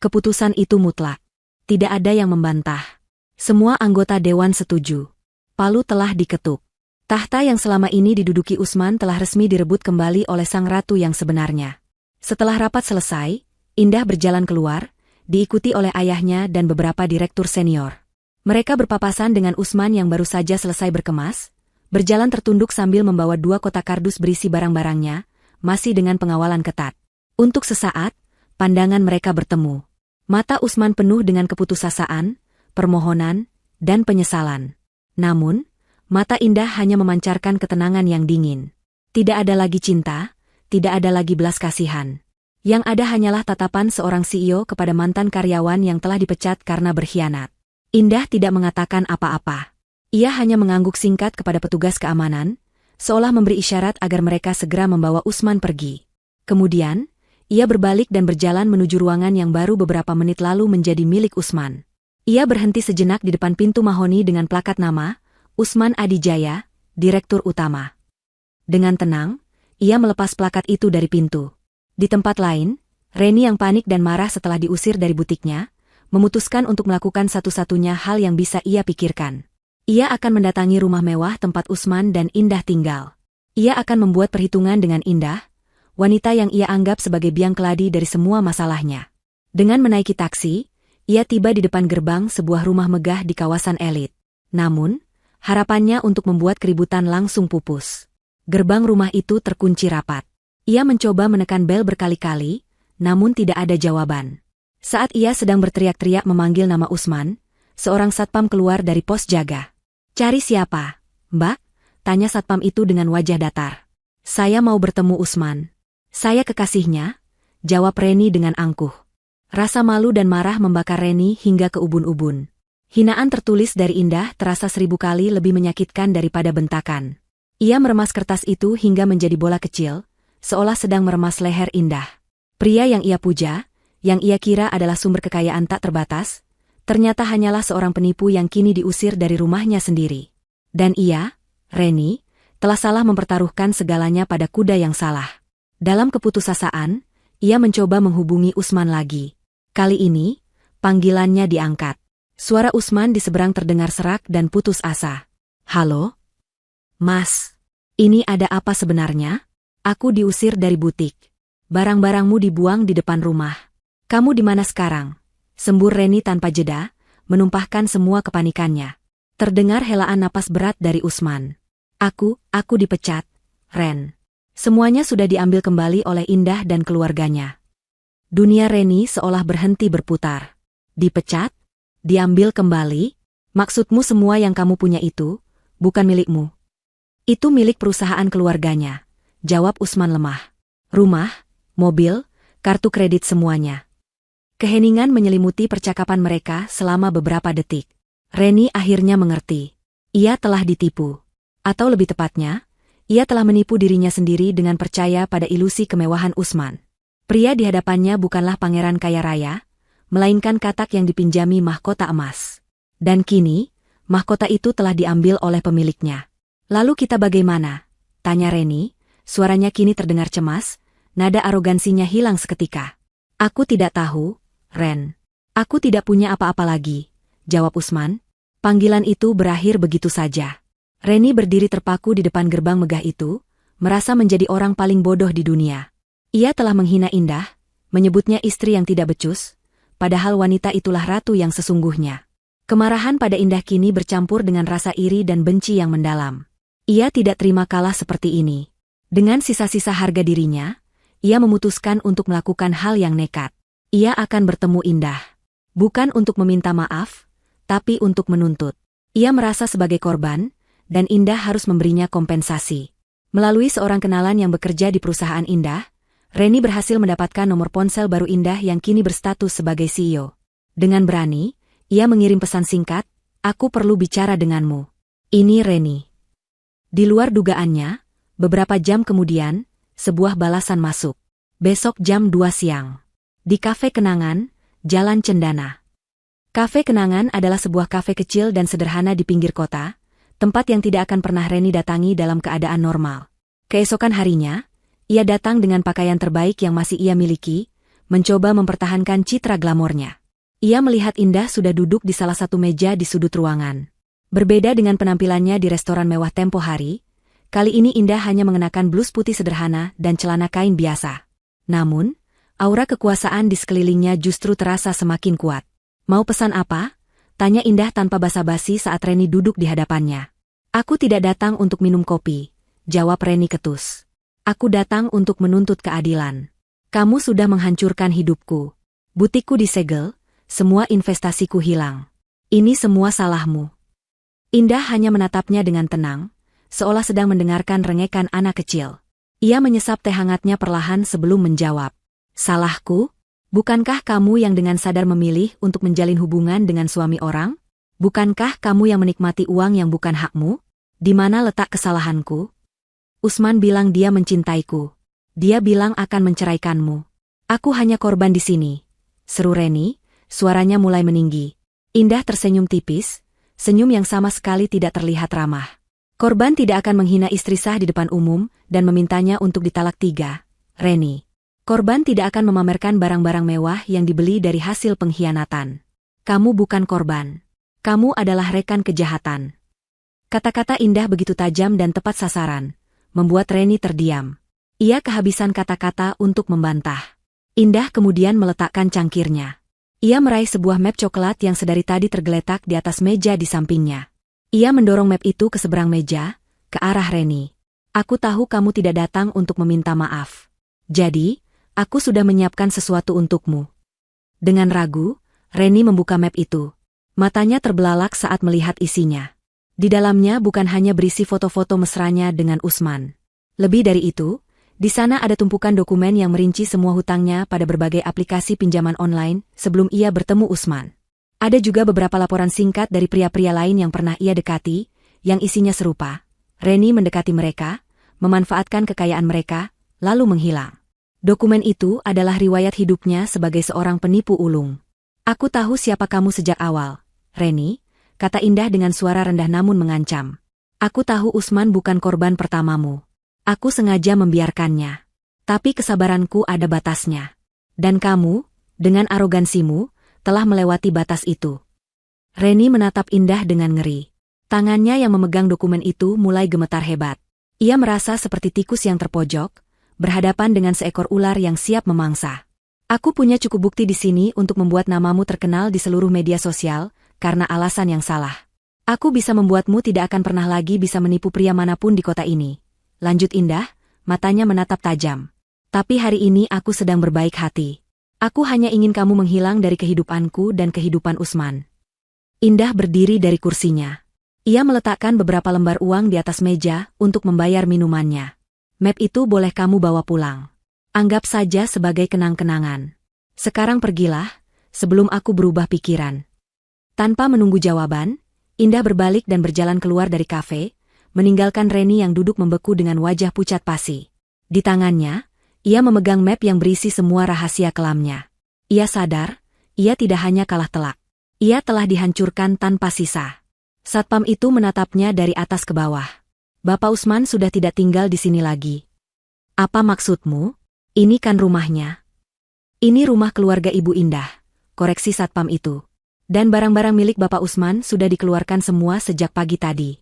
Keputusan itu mutlak. Tidak ada yang membantah. Semua anggota dewan setuju. Palu telah diketuk. Tahta yang selama ini diduduki Usman telah resmi direbut kembali oleh sang ratu yang sebenarnya. Setelah rapat selesai, Indah berjalan keluar, diikuti oleh ayahnya dan beberapa direktur senior. Mereka berpapasan dengan Usman yang baru saja selesai berkemas, berjalan tertunduk sambil membawa 2 kotak kardus berisi barang-barangnya, masih dengan pengawalan ketat. Untuk sesaat, pandangan mereka bertemu. Mata Usman penuh dengan keputusasaan, permohonan, dan penyesalan. Namun, mata Indah hanya memancarkan ketenangan yang dingin. Tidak ada lagi cinta, tidak ada lagi belas kasihan. Yang ada hanyalah tatapan seorang CEO kepada mantan karyawan yang telah dipecat karena berkhianat. Indah tidak mengatakan apa-apa. Ia hanya mengangguk singkat kepada petugas keamanan, seolah memberi isyarat agar mereka segera membawa Usman pergi. Kemudian, ia berbalik dan berjalan menuju ruangan yang baru beberapa menit lalu menjadi milik Usman. Ia berhenti sejenak di depan pintu mahoni dengan plakat nama, Usman Adijaya, Direktur Utama. Dengan tenang, ia melepas plakat itu dari pintu. Di tempat lain, Reni yang panik dan marah setelah diusir dari butiknya, memutuskan untuk melakukan satu-satunya hal yang bisa ia pikirkan. Ia akan mendatangi rumah mewah tempat Usman dan Indah tinggal. Ia akan membuat perhitungan dengan Indah, wanita yang ia anggap sebagai biang keladi dari semua masalahnya. Dengan menaiki taksi, ia tiba di depan gerbang sebuah rumah megah di kawasan elit. Namun, harapannya untuk membuat keributan langsung pupus. Gerbang rumah itu terkunci rapat. Ia mencoba menekan bel berkali-kali, namun tidak ada jawaban. Saat ia sedang berteriak-teriak memanggil nama Usman, seorang satpam keluar dari pos jaga. "Cari siapa, Mbak?" tanya satpam itu dengan wajah datar. "Saya mau bertemu Usman." "Saya kekasihnya," jawab Reni dengan angkuh. Rasa malu dan marah membakar Reni hingga ke ubun-ubun. Hinaan tertulis dari Indah terasa 1000 kali lebih menyakitkan daripada bentakan. Ia meremas kertas itu hingga menjadi bola kecil, seolah sedang meremas leher Indah. Pria yang ia puja, yang ia kira adalah sumber kekayaan tak terbatas, ternyata hanyalah seorang penipu yang kini diusir dari rumahnya sendiri. Dan ia, Reni, telah salah mempertaruhkan segalanya pada kuda yang salah. Dalam keputusasaan, ia mencoba menghubungi Usman lagi. Kali ini, panggilannya diangkat. Suara Usman di seberang terdengar serak dan putus asa. "Halo? Mas, ini ada apa sebenarnya? Aku diusir dari butik. Barang-barangmu dibuang di depan rumah. Kamu di mana sekarang?" Sembur Reni tanpa jeda, menumpahkan semua kepanikannya. Terdengar helaan napas berat dari Usman. Aku dipecat, Ren. Semuanya sudah diambil kembali oleh Indah dan keluarganya." Dunia Reni seolah berhenti berputar. "Dipecat? Diambil kembali? Maksudmu semua yang kamu punya itu, bukan milikmu?" "Itu milik perusahaan keluarganya," jawab Usman lemah. "Rumah, mobil, kartu kredit semuanya." Keheningan menyelimuti percakapan mereka selama beberapa detik. Reni akhirnya mengerti. Ia telah ditipu. Atau lebih tepatnya, ia telah menipu dirinya sendiri dengan percaya pada ilusi kemewahan Usman. Pria di hadapannya bukanlah pangeran kaya raya, melainkan katak yang dipinjami mahkota emas. Dan kini, mahkota itu telah diambil oleh pemiliknya. Lalu kita bagaimana? Tanya Reni, suaranya kini terdengar cemas, nada arogansinya hilang seketika. Aku tidak tahu, Ren. Aku tidak punya apa-apa lagi, jawab Usman. Panggilan itu berakhir begitu saja. Reni berdiri terpaku di depan gerbang megah itu, merasa menjadi orang paling bodoh di dunia. Ia telah menghina Indah, menyebutnya istri yang tidak becus, padahal wanita itulah ratu yang sesungguhnya. Kemarahan pada Indah kini bercampur dengan rasa iri dan benci yang mendalam. Ia tidak terima kalah seperti ini. Dengan sisa-sisa harga dirinya, ia memutuskan untuk melakukan hal yang nekat. Ia akan bertemu Indah. Bukan untuk meminta maaf, tapi untuk menuntut. Ia merasa sebagai korban, dan Indah harus memberinya kompensasi. Melalui seorang kenalan yang bekerja di perusahaan Indah, Reni berhasil mendapatkan nomor ponsel baru Indah yang kini berstatus sebagai CEO. Dengan berani, ia mengirim pesan singkat, "Aku perlu bicara denganmu." Ini Reni. Di luar dugaannya, beberapa jam kemudian, sebuah balasan masuk. Besok jam 2 siang. Di Kafe Kenangan, Jalan Cendana. Kafe Kenangan adalah sebuah kafe kecil dan sederhana di pinggir kota, tempat yang tidak akan pernah Reni datangi dalam keadaan normal. Keesokan harinya, ia datang dengan pakaian terbaik yang masih ia miliki, mencoba mempertahankan citra glamornya. Ia melihat Indah sudah duduk di salah satu meja di sudut ruangan. Berbeda dengan penampilannya di restoran mewah tempo hari, kali ini Indah hanya mengenakan blus putih sederhana dan celana kain biasa. Namun, aura kekuasaan di sekelilingnya justru terasa semakin kuat. "Mau pesan apa?" tanya Indah tanpa basa-basi saat Reni duduk di hadapannya. "Aku tidak datang untuk minum kopi," jawab Reni ketus. "Aku datang untuk menuntut keadilan. Kamu sudah menghancurkan hidupku. Butikku disegel, semua investasiku hilang. Ini semua salahmu." Indah hanya menatapnya dengan tenang, seolah sedang mendengarkan rengekan anak kecil. Ia menyesap teh hangatnya perlahan sebelum menjawab. "Salahku? Bukankah kamu yang dengan sadar memilih untuk menjalin hubungan dengan suami orang? Bukankah kamu yang menikmati uang yang bukan hakmu? Di mana letak kesalahanku? Usman bilang dia mencintaiku. Dia bilang akan menceraikanmu. Aku hanya korban di sini," seru Reni, suaranya mulai meninggi. Indah tersenyum tipis, senyum yang sama sekali tidak terlihat ramah. "Korban tidak akan menghina istri sah di depan umum dan memintanya untuk ditalak 3, Reni. Korban tidak akan memamerkan barang-barang mewah yang dibeli dari hasil pengkhianatan. Kamu bukan korban. Kamu adalah rekan kejahatan." Kata-kata Indah begitu tajam dan tepat sasaran, membuat Reni terdiam. Ia kehabisan kata-kata untuk membantah. Indah kemudian meletakkan cangkirnya. Ia meraih sebuah map coklat yang sedari tadi tergeletak di atas meja di sampingnya. Ia mendorong map itu ke seberang meja, ke arah Reni. "Aku tahu kamu tidak datang untuk meminta maaf. Jadi, aku sudah menyiapkan sesuatu untukmu." Dengan ragu, Reni membuka map itu. Matanya terbelalak saat melihat isinya. Di dalamnya bukan hanya berisi foto-foto mesranya dengan Usman. Lebih dari itu, di sana ada tumpukan dokumen yang merinci semua hutangnya pada berbagai aplikasi pinjaman online sebelum ia bertemu Usman. Ada juga beberapa laporan singkat dari pria-pria lain yang pernah ia dekati, yang isinya serupa. Reni mendekati mereka, memanfaatkan kekayaan mereka, lalu menghilang. Dokumen itu adalah riwayat hidupnya sebagai seorang penipu ulung. "Aku tahu siapa kamu sejak awal, Reni," kata Indah dengan suara rendah namun mengancam. "Aku tahu Usman bukan korban pertamamu. Aku sengaja membiarkannya. Tapi kesabaranku ada batasnya. Dan kamu, dengan arogansimu, telah melewati batas itu." Reni menatap Indah dengan ngeri. Tangannya yang memegang dokumen itu mulai gemetar hebat. Ia merasa seperti tikus yang terpojok, berhadapan dengan seekor ular yang siap memangsa. "Aku punya cukup bukti di sini untuk membuat namamu terkenal di seluruh media sosial, karena alasan yang salah. Aku bisa membuatmu tidak akan pernah lagi bisa menipu pria manapun di kota ini," lanjut Indah, matanya menatap tajam. "Tapi hari ini aku sedang berbaik hati. Aku hanya ingin kamu menghilang dari kehidupanku dan kehidupan Usman." Indah berdiri dari kursinya. Ia meletakkan beberapa lembar uang di atas meja untuk membayar minumannya. "Map itu boleh kamu bawa pulang. Anggap saja sebagai kenang-kenangan. Sekarang pergilah, sebelum aku berubah pikiran." Tanpa menunggu jawaban, Indah berbalik dan berjalan keluar dari kafe, meninggalkan Reni yang duduk membeku dengan wajah pucat pasi. Di tangannya, ia memegang map yang berisi semua rahasia kelamnya. Ia sadar, ia tidak hanya kalah telak. Ia telah dihancurkan tanpa sisa. Satpam itu menatapnya dari atas ke bawah. Bapak Usman sudah tidak tinggal di sini lagi. Apa maksudmu? Ini kan rumahnya. Ini rumah keluarga Ibu Indah, koreksi Satpam itu. Dan barang-barang milik Bapak Usman sudah dikeluarkan semua sejak pagi tadi.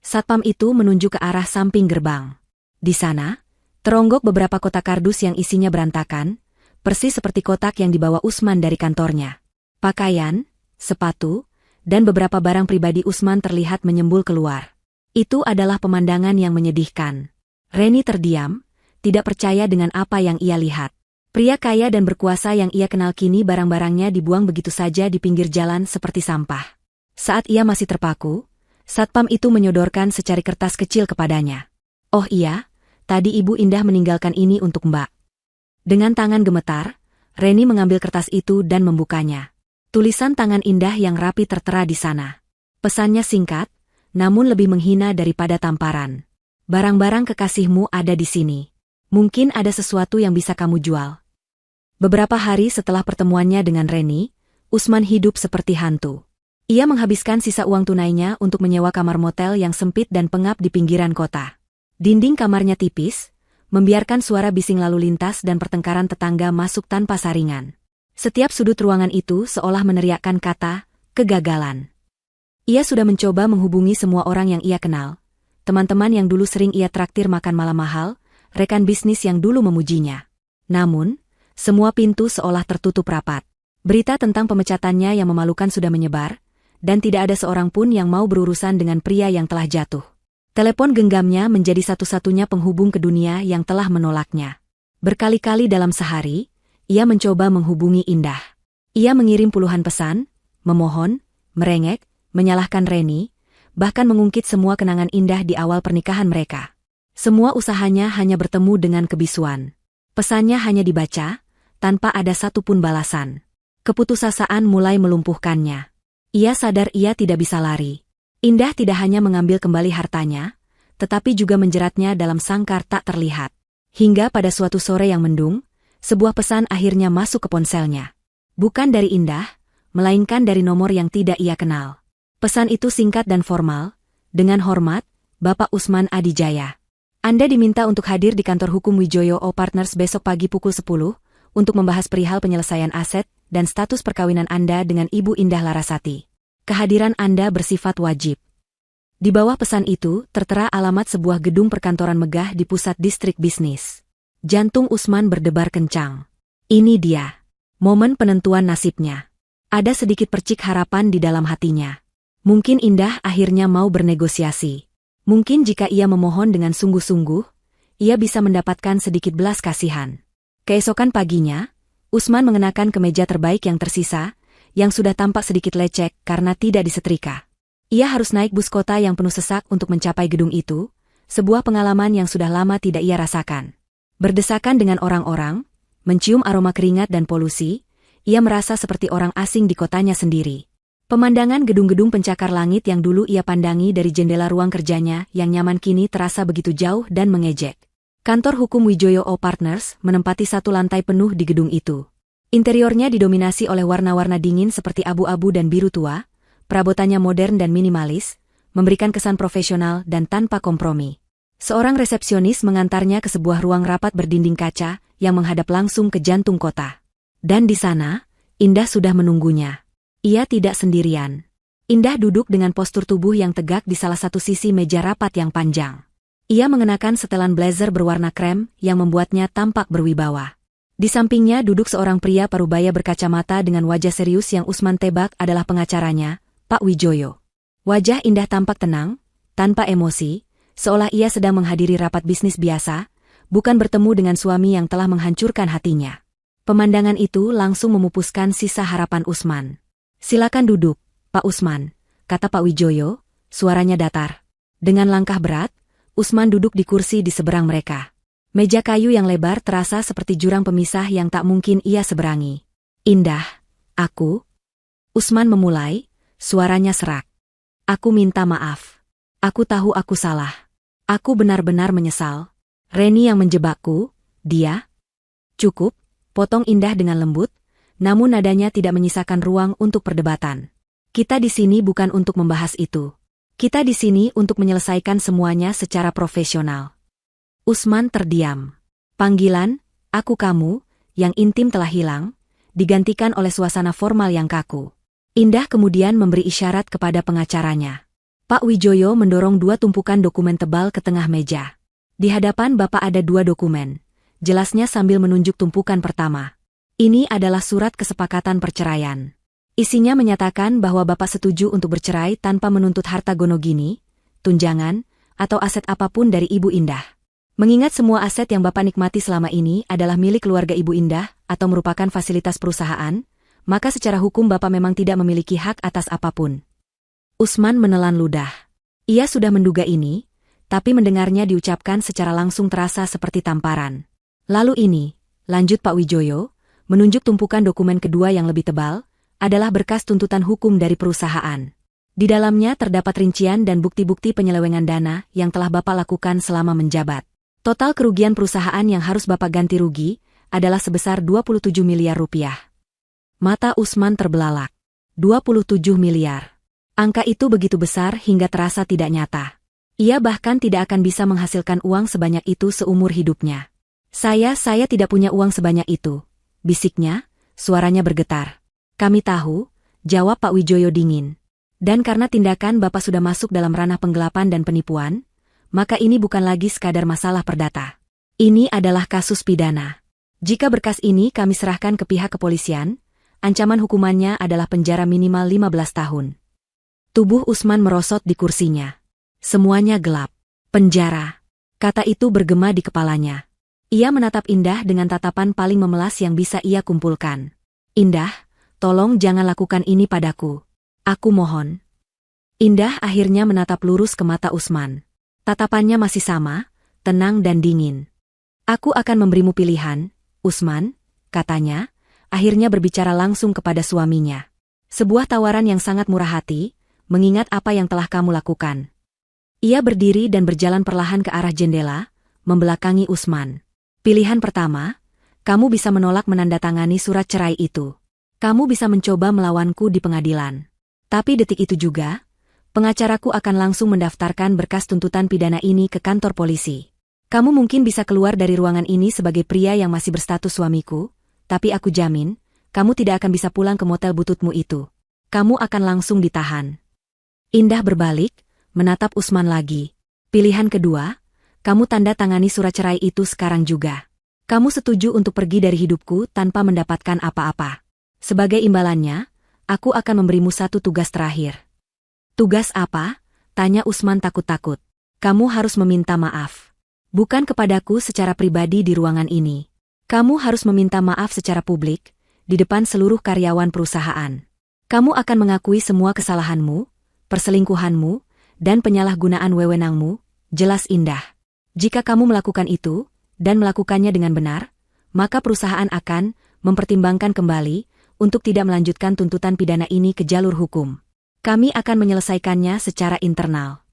Satpam itu menunjuk ke arah samping gerbang. Di sana, teronggok beberapa kotak kardus yang isinya berantakan, persis seperti kotak yang dibawa Usman dari kantornya. Pakaian, sepatu, dan beberapa barang pribadi Usman terlihat menyembul keluar. Itu adalah pemandangan yang menyedihkan. Reni terdiam, tidak percaya dengan apa yang ia lihat. Pria kaya dan berkuasa yang ia kenal kini barang-barangnya dibuang begitu saja di pinggir jalan seperti sampah. Saat ia masih terpaku, Satpam itu menyodorkan secari kertas kecil kepadanya. Oh iya, tadi Ibu Indah meninggalkan ini untuk Mbak. Dengan tangan gemetar, Reni mengambil kertas itu dan membukanya. Tulisan tangan Indah yang rapi tertera di sana. Pesannya singkat, namun lebih menghina daripada tamparan. Barang-barang kekasihmu ada di sini. Mungkin ada sesuatu yang bisa kamu jual. Beberapa hari setelah pertemuannya dengan Reni, Usman hidup seperti hantu. Ia menghabiskan sisa uang tunainya untuk menyewa kamar motel yang sempit dan pengap di pinggiran kota. Dinding kamarnya tipis, membiarkan suara bising lalu lintas dan pertengkaran tetangga masuk tanpa saringan. Setiap sudut ruangan itu seolah meneriakkan kata, kegagalan. Ia sudah mencoba menghubungi semua orang yang ia kenal. Teman-teman yang dulu sering ia traktir makan malam mahal, rekan bisnis yang dulu memujinya. Namun, semua pintu seolah tertutup rapat. Berita tentang pemecatannya yang memalukan sudah menyebar, dan tidak ada seorang pun yang mau berurusan dengan pria yang telah jatuh. Telepon genggamnya menjadi satu-satunya penghubung ke dunia yang telah menolaknya. Berkali-kali dalam sehari, ia mencoba menghubungi Indah. Ia mengirim puluhan pesan, memohon, merengek, menyalahkan Reni, bahkan mengungkit semua kenangan indah di awal pernikahan mereka. Semua usahanya hanya bertemu dengan kebisuan. Pesannya hanya dibaca, tanpa ada satupun balasan. Keputusasaan mulai melumpuhkannya. Ia sadar ia tidak bisa lari. Indah tidak hanya mengambil kembali hartanya, tetapi juga menjeratnya dalam sangkar tak terlihat. Hingga pada suatu sore yang mendung, sebuah pesan akhirnya masuk ke ponselnya. Bukan dari Indah, melainkan dari nomor yang tidak ia kenal. Pesan itu singkat dan formal, dengan hormat, Bapak Usman Adijaya. Anda diminta untuk hadir di kantor hukum Wijoyo Partners besok pagi pukul 10, untuk membahas perihal penyelesaian aset dan status perkawinan Anda dengan Ibu Indah Larasati. Kehadiran Anda bersifat wajib. Di bawah pesan itu tertera alamat sebuah gedung perkantoran megah di pusat distrik bisnis. Jantung Usman berdebar kencang. Ini dia. Momen penentuan nasibnya. Ada sedikit percik harapan di dalam hatinya. Mungkin Indah akhirnya mau bernegosiasi. Mungkin jika ia memohon dengan sungguh-sungguh, ia bisa mendapatkan sedikit belas kasihan. Keesokan paginya, Usman mengenakan kemeja terbaik yang tersisa, yang sudah tampak sedikit lecek karena tidak disetrika. Ia harus naik bus kota yang penuh sesak untuk mencapai gedung itu, sebuah pengalaman yang sudah lama tidak ia rasakan. Berdesakan dengan orang-orang, mencium aroma keringat dan polusi, ia merasa seperti orang asing di kotanya sendiri. Pemandangan gedung-gedung pencakar langit yang dulu ia pandangi dari jendela ruang kerjanya yang nyaman kini terasa begitu jauh dan mengejek. Kantor hukum Wijoyo Partners menempati satu lantai penuh di gedung itu. Interiornya didominasi oleh warna-warna dingin seperti abu-abu dan biru tua, perabotannya modern dan minimalis, memberikan kesan profesional dan tanpa kompromi. Seorang resepsionis mengantarnya ke sebuah ruang rapat berdinding kaca yang menghadap langsung ke jantung kota. Dan di sana, Indah sudah menunggunya. Ia tidak sendirian. Indah duduk dengan postur tubuh yang tegak di salah satu sisi meja rapat yang panjang. Ia mengenakan setelan blazer berwarna krem yang membuatnya tampak berwibawa. Di sampingnya duduk seorang pria parubaya berkacamata dengan wajah serius yang Usman tebak adalah pengacaranya, Pak Wijoyo. Wajah Indah tampak tenang, tanpa emosi, seolah ia sedang menghadiri rapat bisnis biasa, bukan bertemu dengan suami yang telah menghancurkan hatinya. Pemandangan itu langsung memupuskan sisa harapan Usman. Silakan duduk, Pak Usman, kata Pak Wijoyo, suaranya datar. Dengan langkah berat, Usman duduk di kursi di seberang mereka. Meja kayu yang lebar terasa seperti jurang pemisah yang tak mungkin ia seberangi. Indah, aku... Usman memulai, suaranya serak. Aku minta maaf. Aku tahu aku salah. Aku benar-benar menyesal. Reni yang menjebakku, dia. Cukup, potong Indah dengan lembut, namun nadanya tidak menyisakan ruang untuk perdebatan. Kita di sini bukan untuk membahas itu. Kita di sini untuk menyelesaikan semuanya secara profesional. Usman terdiam. Panggilan, aku kamu, yang intim telah hilang, digantikan oleh suasana formal yang kaku. Indah kemudian memberi isyarat kepada pengacaranya. Pak Wijoyo mendorong dua tumpukan dokumen tebal ke tengah meja. Di hadapan Bapak ada dua dokumen, jelasnya sambil menunjuk tumpukan pertama. Ini adalah surat kesepakatan perceraian. Isinya menyatakan bahwa Bapak setuju untuk bercerai tanpa menuntut harta gonogini, tunjangan, atau aset apapun dari Ibu Indah. Mengingat semua aset yang Bapak nikmati selama ini adalah milik keluarga Ibu Indah atau merupakan fasilitas perusahaan, maka secara hukum Bapak memang tidak memiliki hak atas apapun. Usman menelan ludah. Ia sudah menduga ini, tapi mendengarnya diucapkan secara langsung terasa seperti tamparan. Lalu ini, lanjut Pak Wijoyo, menunjuk tumpukan dokumen kedua yang lebih tebal, adalah berkas tuntutan hukum dari perusahaan. Di dalamnya terdapat rincian dan bukti-bukti penyelewengan dana yang telah Bapak lakukan selama menjabat. Total kerugian perusahaan yang harus Bapak ganti rugi adalah sebesar 27 miliar rupiah. Mata Usman terbelalak. 27 miliar. Angka itu begitu besar hingga terasa tidak nyata. Ia bahkan tidak akan bisa menghasilkan uang sebanyak itu seumur hidupnya. Saya tidak punya uang sebanyak itu, bisiknya, suaranya bergetar. Kami tahu, jawab Pak Wijoyo dingin. Dan karena tindakan Bapak sudah masuk dalam ranah penggelapan dan penipuan, maka ini bukan lagi sekadar masalah perdata. Ini adalah kasus pidana. Jika berkas ini kami serahkan ke pihak kepolisian, ancaman hukumannya adalah penjara minimal 15 tahun. Tubuh Usman merosot di kursinya. Semuanya gelap. Penjara. Kata itu bergema di kepalanya. Ia menatap Indah dengan tatapan paling memelas yang bisa ia kumpulkan. Indah, tolong jangan lakukan ini padaku. Aku mohon. Indah akhirnya menatap lurus ke mata Usman. Tatapannya masih sama, tenang dan dingin. Aku akan memberimu pilihan, Usman, katanya, akhirnya berbicara langsung kepada suaminya. Sebuah tawaran yang sangat murah hati, mengingat apa yang telah kamu lakukan. Ia berdiri dan berjalan perlahan ke arah jendela, membelakangi Usman. Pilihan pertama, kamu bisa menolak menandatangani surat cerai itu. Kamu bisa mencoba melawanku di pengadilan. Tapi detik itu juga, pengacaraku akan langsung mendaftarkan berkas tuntutan pidana ini ke kantor polisi. Kamu mungkin bisa keluar dari ruangan ini sebagai pria yang masih berstatus suamiku, tapi aku jamin, kamu tidak akan bisa pulang ke motel bututmu itu. Kamu akan langsung ditahan. Indah berbalik, menatap Usman lagi. Pilihan kedua, kamu tanda tangani surat cerai itu sekarang juga. Kamu setuju untuk pergi dari hidupku tanpa mendapatkan apa-apa. Sebagai imbalannya, aku akan memberimu satu tugas terakhir. Tugas apa? Tanya Usman takut-takut. Kamu harus meminta maaf. Bukan kepadaku secara pribadi di ruangan ini. Kamu harus meminta maaf secara publik, di depan seluruh karyawan perusahaan. Kamu akan mengakui semua kesalahanmu, perselingkuhanmu, dan penyalahgunaan wewenangmu, jelas Indah. Jika kamu melakukan itu, dan melakukannya dengan benar, maka perusahaan akan mempertimbangkan kembali untuk tidak melanjutkan tuntutan pidana ini ke jalur hukum. Kami akan menyelesaikannya secara internal.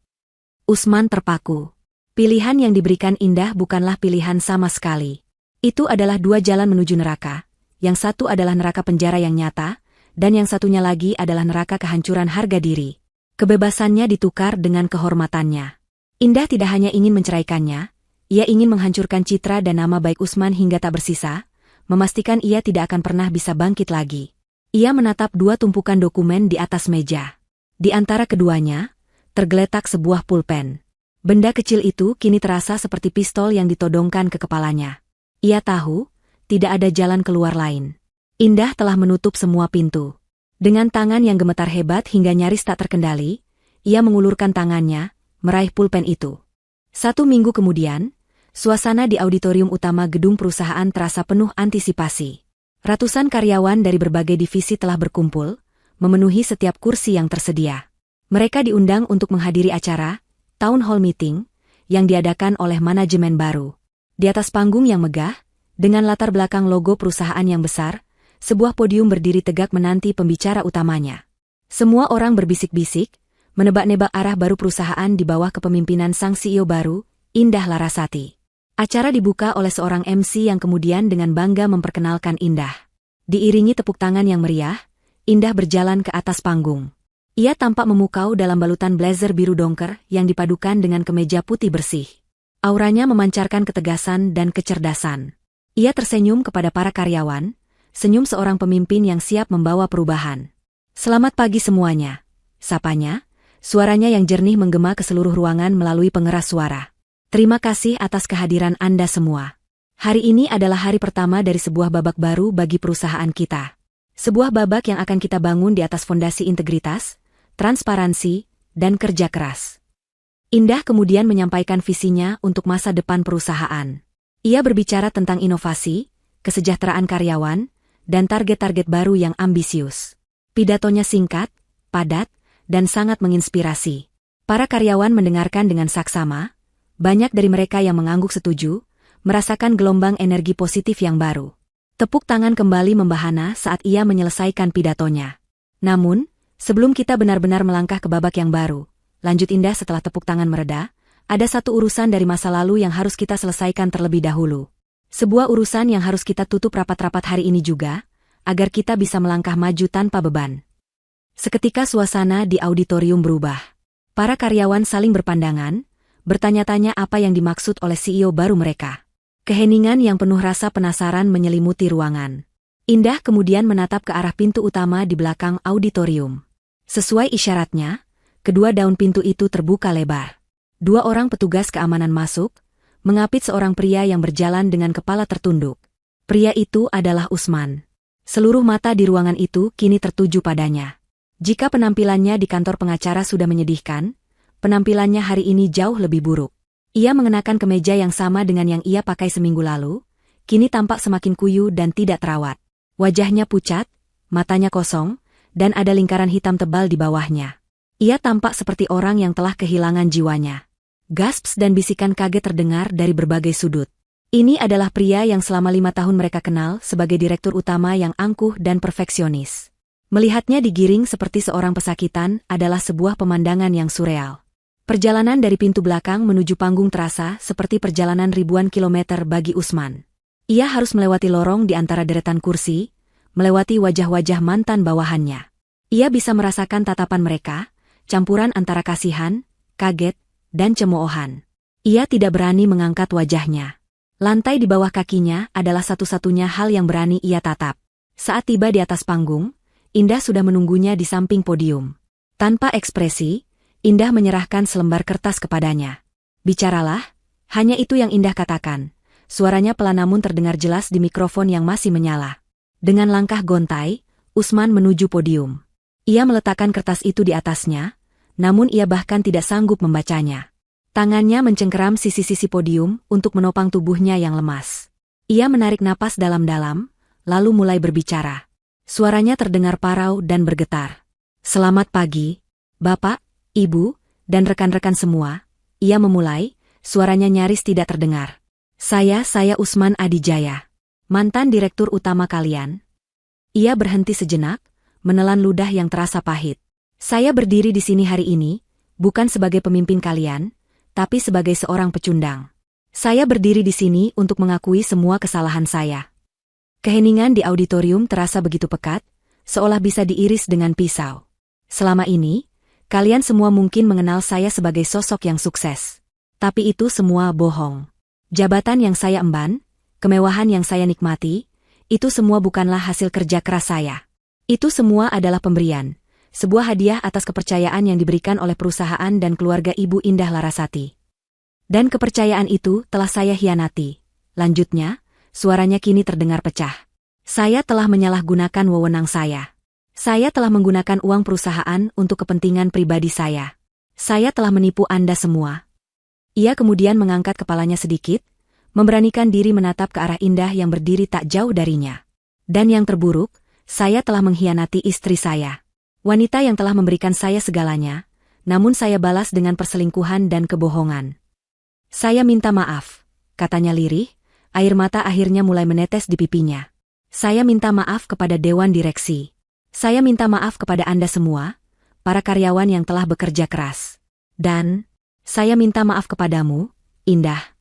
Usman terpaku. Pilihan yang diberikan Indah bukanlah pilihan sama sekali. Itu adalah dua jalan menuju neraka. Yang satu adalah neraka penjara yang nyata, dan yang satunya lagi adalah neraka kehancuran harga diri. Kebebasannya ditukar dengan kehormatannya. Indah tidak hanya ingin menceraikannya, ia ingin menghancurkan citra dan nama baik Usman hingga tak bersisa, memastikan ia tidak akan pernah bisa bangkit lagi. Ia menatap dua tumpukan dokumen di atas meja. Di antara keduanya, tergeletak sebuah pulpen. Benda kecil itu kini terasa seperti pistol yang ditodongkan ke kepalanya. Ia tahu, tidak ada jalan keluar lain. Indah telah menutup semua pintu. Dengan tangan yang gemetar hebat hingga nyaris tak terkendali, ia mengulurkan tangannya, meraih pulpen itu. 1 minggu kemudian, suasana di auditorium utama gedung perusahaan terasa penuh antisipasi. Ratusan karyawan dari berbagai divisi telah berkumpul, memenuhi setiap kursi yang tersedia. Mereka diundang untuk menghadiri acara, Town Hall Meeting, yang diadakan oleh manajemen baru. Di atas panggung yang megah, dengan latar belakang logo perusahaan yang besar, sebuah podium berdiri tegak menanti pembicara utamanya. Semua orang berbisik-bisik, menebak-nebak arah baru perusahaan di bawah kepemimpinan sang CEO baru, Indah Larasati. Acara dibuka oleh seorang MC yang kemudian dengan bangga memperkenalkan Indah. Diiringi tepuk tangan yang meriah, Indah berjalan ke atas panggung. Ia tampak memukau dalam balutan blazer biru dongker yang dipadukan dengan kemeja putih bersih. Auranya memancarkan ketegasan dan kecerdasan. Ia tersenyum kepada para karyawan, senyum seorang pemimpin yang siap membawa perubahan. "Selamat pagi semuanya," sapanya, suaranya yang jernih menggema ke seluruh ruangan melalui pengeras suara. "Terima kasih atas kehadiran Anda semua. Hari ini adalah hari pertama dari sebuah babak baru bagi perusahaan kita. Sebuah babak yang akan kita bangun di atas fondasi integritas, transparansi, dan kerja keras." Indah kemudian menyampaikan visinya untuk masa depan perusahaan. Ia berbicara tentang inovasi, kesejahteraan karyawan, dan target-target baru yang ambisius. Pidatonya singkat, padat, dan sangat menginspirasi. Para karyawan mendengarkan dengan saksama, banyak dari mereka yang mengangguk setuju, merasakan gelombang energi positif yang baru. Tepuk tangan kembali membahana saat ia menyelesaikan pidatonya. "Namun, sebelum kita benar-benar melangkah ke babak yang baru," lanjut Indah setelah tepuk tangan mereda, "ada satu urusan dari masa lalu yang harus kita selesaikan terlebih dahulu. Sebuah urusan yang harus kita tutup rapat-rapat hari ini juga, agar kita bisa melangkah maju tanpa beban." Seketika suasana di auditorium berubah. Para karyawan saling berpandangan, bertanya-tanya apa yang dimaksud oleh CEO baru mereka. Keheningan yang penuh rasa penasaran menyelimuti ruangan. Indah kemudian menatap ke arah pintu utama di belakang auditorium. Sesuai isyaratnya, kedua daun pintu itu terbuka lebar. Dua orang petugas keamanan masuk, mengapit seorang pria yang berjalan dengan kepala tertunduk. Pria itu adalah Usman. Seluruh mata di ruangan itu kini tertuju padanya. Jika penampilannya di kantor pengacara sudah menyedihkan, penampilannya hari ini jauh lebih buruk. Ia mengenakan kemeja yang sama dengan yang ia pakai seminggu lalu, kini tampak semakin kuyu dan tidak terawat. Wajahnya pucat, matanya kosong, dan ada lingkaran hitam tebal di bawahnya. Ia tampak seperti orang yang telah kehilangan jiwanya. Gasps dan bisikan kaget terdengar dari berbagai sudut. Ini adalah pria yang selama 5 tahun mereka kenal sebagai direktur utama yang angkuh dan perfeksionis. Melihatnya digiring seperti seorang pesakitan adalah sebuah pemandangan yang surreal. Perjalanan dari pintu belakang menuju panggung terasa seperti perjalanan ribuan kilometer bagi Usman. Ia harus melewati lorong di antara deretan kursi, melewati wajah-wajah mantan bawahannya. Ia bisa merasakan tatapan mereka, campuran antara kasihan, kaget, dan cemoohan. Ia tidak berani mengangkat wajahnya. Lantai di bawah kakinya adalah satu-satunya hal yang berani ia tatap. Saat tiba di atas panggung, Indah sudah menunggunya di samping podium. Tanpa ekspresi, Indah menyerahkan selembar kertas kepadanya. "Bicaralah," hanya itu yang Indah katakan. Suaranya pelan namun terdengar jelas di mikrofon yang masih menyala. Dengan langkah gontai, Usman menuju podium. Ia meletakkan kertas itu di atasnya, namun ia bahkan tidak sanggup membacanya. Tangannya mencengkeram sisi-sisi podium untuk menopang tubuhnya yang lemas. Ia menarik napas dalam-dalam, lalu mulai berbicara. Suaranya terdengar parau dan bergetar. "Selamat pagi, Bapak, Ibu, dan rekan-rekan semua," ia memulai, suaranya nyaris tidak terdengar. Saya Usman Adijaya, mantan direktur utama kalian." Ia berhenti sejenak, menelan ludah yang terasa pahit. "Saya berdiri di sini hari ini, bukan sebagai pemimpin kalian, tapi sebagai seorang pecundang. Saya berdiri di sini untuk mengakui semua kesalahan saya." Keheningan di auditorium terasa begitu pekat, seolah bisa diiris dengan pisau. "Selama ini, kalian semua mungkin mengenal saya sebagai sosok yang sukses. Tapi itu semua bohong. Jabatan yang saya emban, kemewahan yang saya nikmati, itu semua bukanlah hasil kerja keras saya. Itu semua adalah pemberian, sebuah hadiah atas kepercayaan yang diberikan oleh perusahaan dan keluarga Ibu Indah Larasati. Dan kepercayaan itu telah saya hianati." Lanjutnya, suaranya kini terdengar pecah. "Saya telah menyalahgunakan wewenang saya. Saya telah menggunakan uang perusahaan untuk kepentingan pribadi saya. Saya telah menipu Anda semua." Ia kemudian mengangkat kepalanya sedikit, memberanikan diri menatap ke arah Indah yang berdiri tak jauh darinya. "Dan yang terburuk, saya telah mengkhianati istri saya. Wanita yang telah memberikan saya segalanya, namun saya balas dengan perselingkuhan dan kebohongan. Saya minta maaf," katanya lirih, air mata akhirnya mulai menetes di pipinya. "Saya minta maaf kepada Dewan Direksi. Saya minta maaf kepada Anda semua, para karyawan yang telah bekerja keras. Dan, saya minta maaf kepadamu, Indah.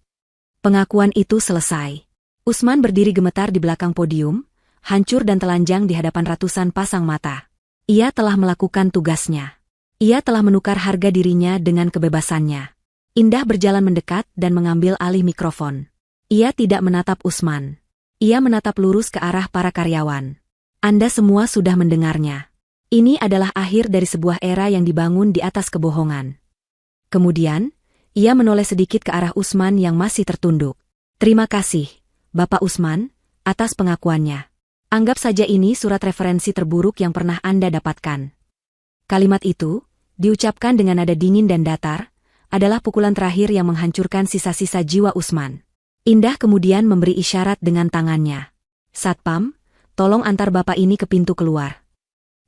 Pengakuan itu selesai. Usman berdiri gemetar di belakang podium, hancur dan telanjang di hadapan ratusan pasang mata. Ia telah melakukan tugasnya. Ia telah menukar harga dirinya dengan kebebasannya. Indah berjalan mendekat dan mengambil alih mikrofon. Ia tidak menatap Usman. Ia menatap lurus ke arah para karyawan. Anda semua sudah mendengarnya. Ini adalah akhir dari sebuah era yang dibangun di atas kebohongan. Kemudian, ia menoleh sedikit ke arah Usman yang masih tertunduk. Terima kasih, Bapak Usman, atas pengakuannya. Anggap saja ini surat referensi terburuk yang pernah Anda dapatkan. Kalimat itu, diucapkan dengan nada dingin dan datar, adalah pukulan terakhir yang menghancurkan sisa-sisa jiwa Usman. Indah kemudian memberi isyarat dengan tangannya. Satpam, tolong antar Bapak ini ke pintu keluar.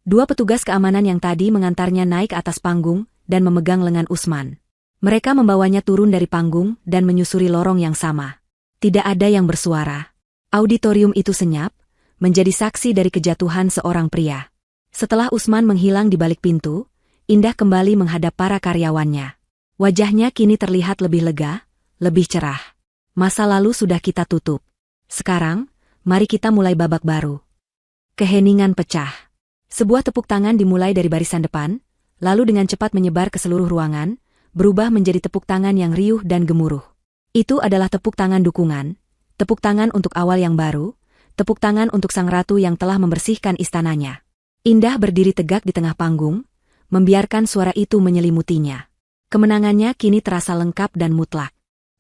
Dua petugas keamanan yang tadi mengantarnya naik ke atas panggung dan memegang lengan Usman. Mereka membawanya turun dari panggung dan menyusuri lorong yang sama. Tidak ada yang bersuara. Auditorium itu senyap, menjadi saksi dari kejatuhan seorang pria. Setelah Usman menghilang di balik pintu, Indah kembali menghadap para karyawannya. Wajahnya kini terlihat lebih lega, lebih cerah. Masa lalu sudah kita tutup. Sekarang, mari kita mulai babak baru. Keheningan pecah. Sebuah tepuk tangan dimulai dari barisan depan, lalu dengan cepat menyebar ke seluruh ruangan, berubah menjadi tepuk tangan yang riuh dan gemuruh. Itu adalah tepuk tangan dukungan, tepuk tangan untuk awal yang baru, tepuk tangan untuk sang ratu yang telah membersihkan istananya. Indah berdiri tegak di tengah panggung, membiarkan suara itu menyelimutinya. Kemenangannya kini terasa lengkap dan mutlak.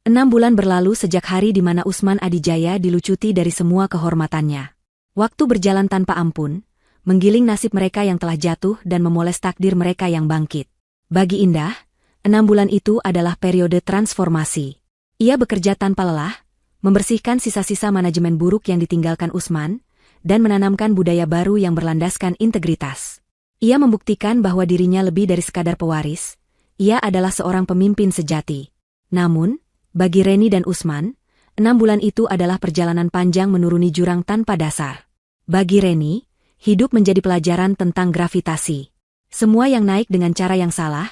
6 bulan berlalu sejak hari di mana Usman Adijaya dilucuti dari semua kehormatannya. Waktu berjalan tanpa ampun, menggiling nasib mereka yang telah jatuh dan memoles takdir mereka yang bangkit. Bagi Indah, 6 bulan itu adalah periode transformasi. Ia bekerja tanpa lelah, membersihkan sisa-sisa manajemen buruk yang ditinggalkan Usman, dan menanamkan budaya baru yang berlandaskan integritas. Ia membuktikan bahwa dirinya lebih dari sekadar pewaris, ia adalah seorang pemimpin sejati. Namun, bagi Reni dan Usman, 6 bulan itu adalah perjalanan panjang menuruni jurang tanpa dasar. Bagi Reni, hidup menjadi pelajaran tentang gravitasi. Semua yang naik dengan cara yang salah,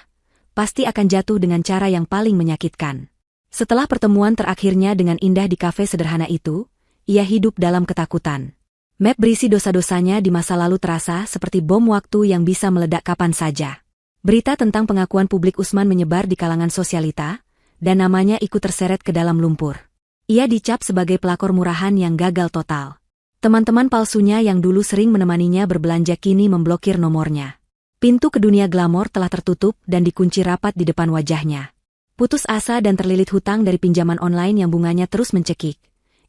pasti akan jatuh dengan cara yang paling menyakitkan. Setelah pertemuan terakhirnya dengan Indah di kafe sederhana itu, ia hidup dalam ketakutan. Map berisi dosa-dosanya di masa lalu terasa seperti bom waktu yang bisa meledak kapan saja. Berita tentang pengakuan publik Usman menyebar di kalangan sosialita, dan namanya ikut terseret ke dalam lumpur. Ia dicap sebagai pelakor murahan yang gagal total. Teman-teman palsunya yang dulu sering menemaninya berbelanja kini memblokir nomornya. Pintu ke dunia glamor telah tertutup dan dikunci rapat di depan wajahnya. Putus asa dan terlilit hutang dari pinjaman online yang bunganya terus mencekik.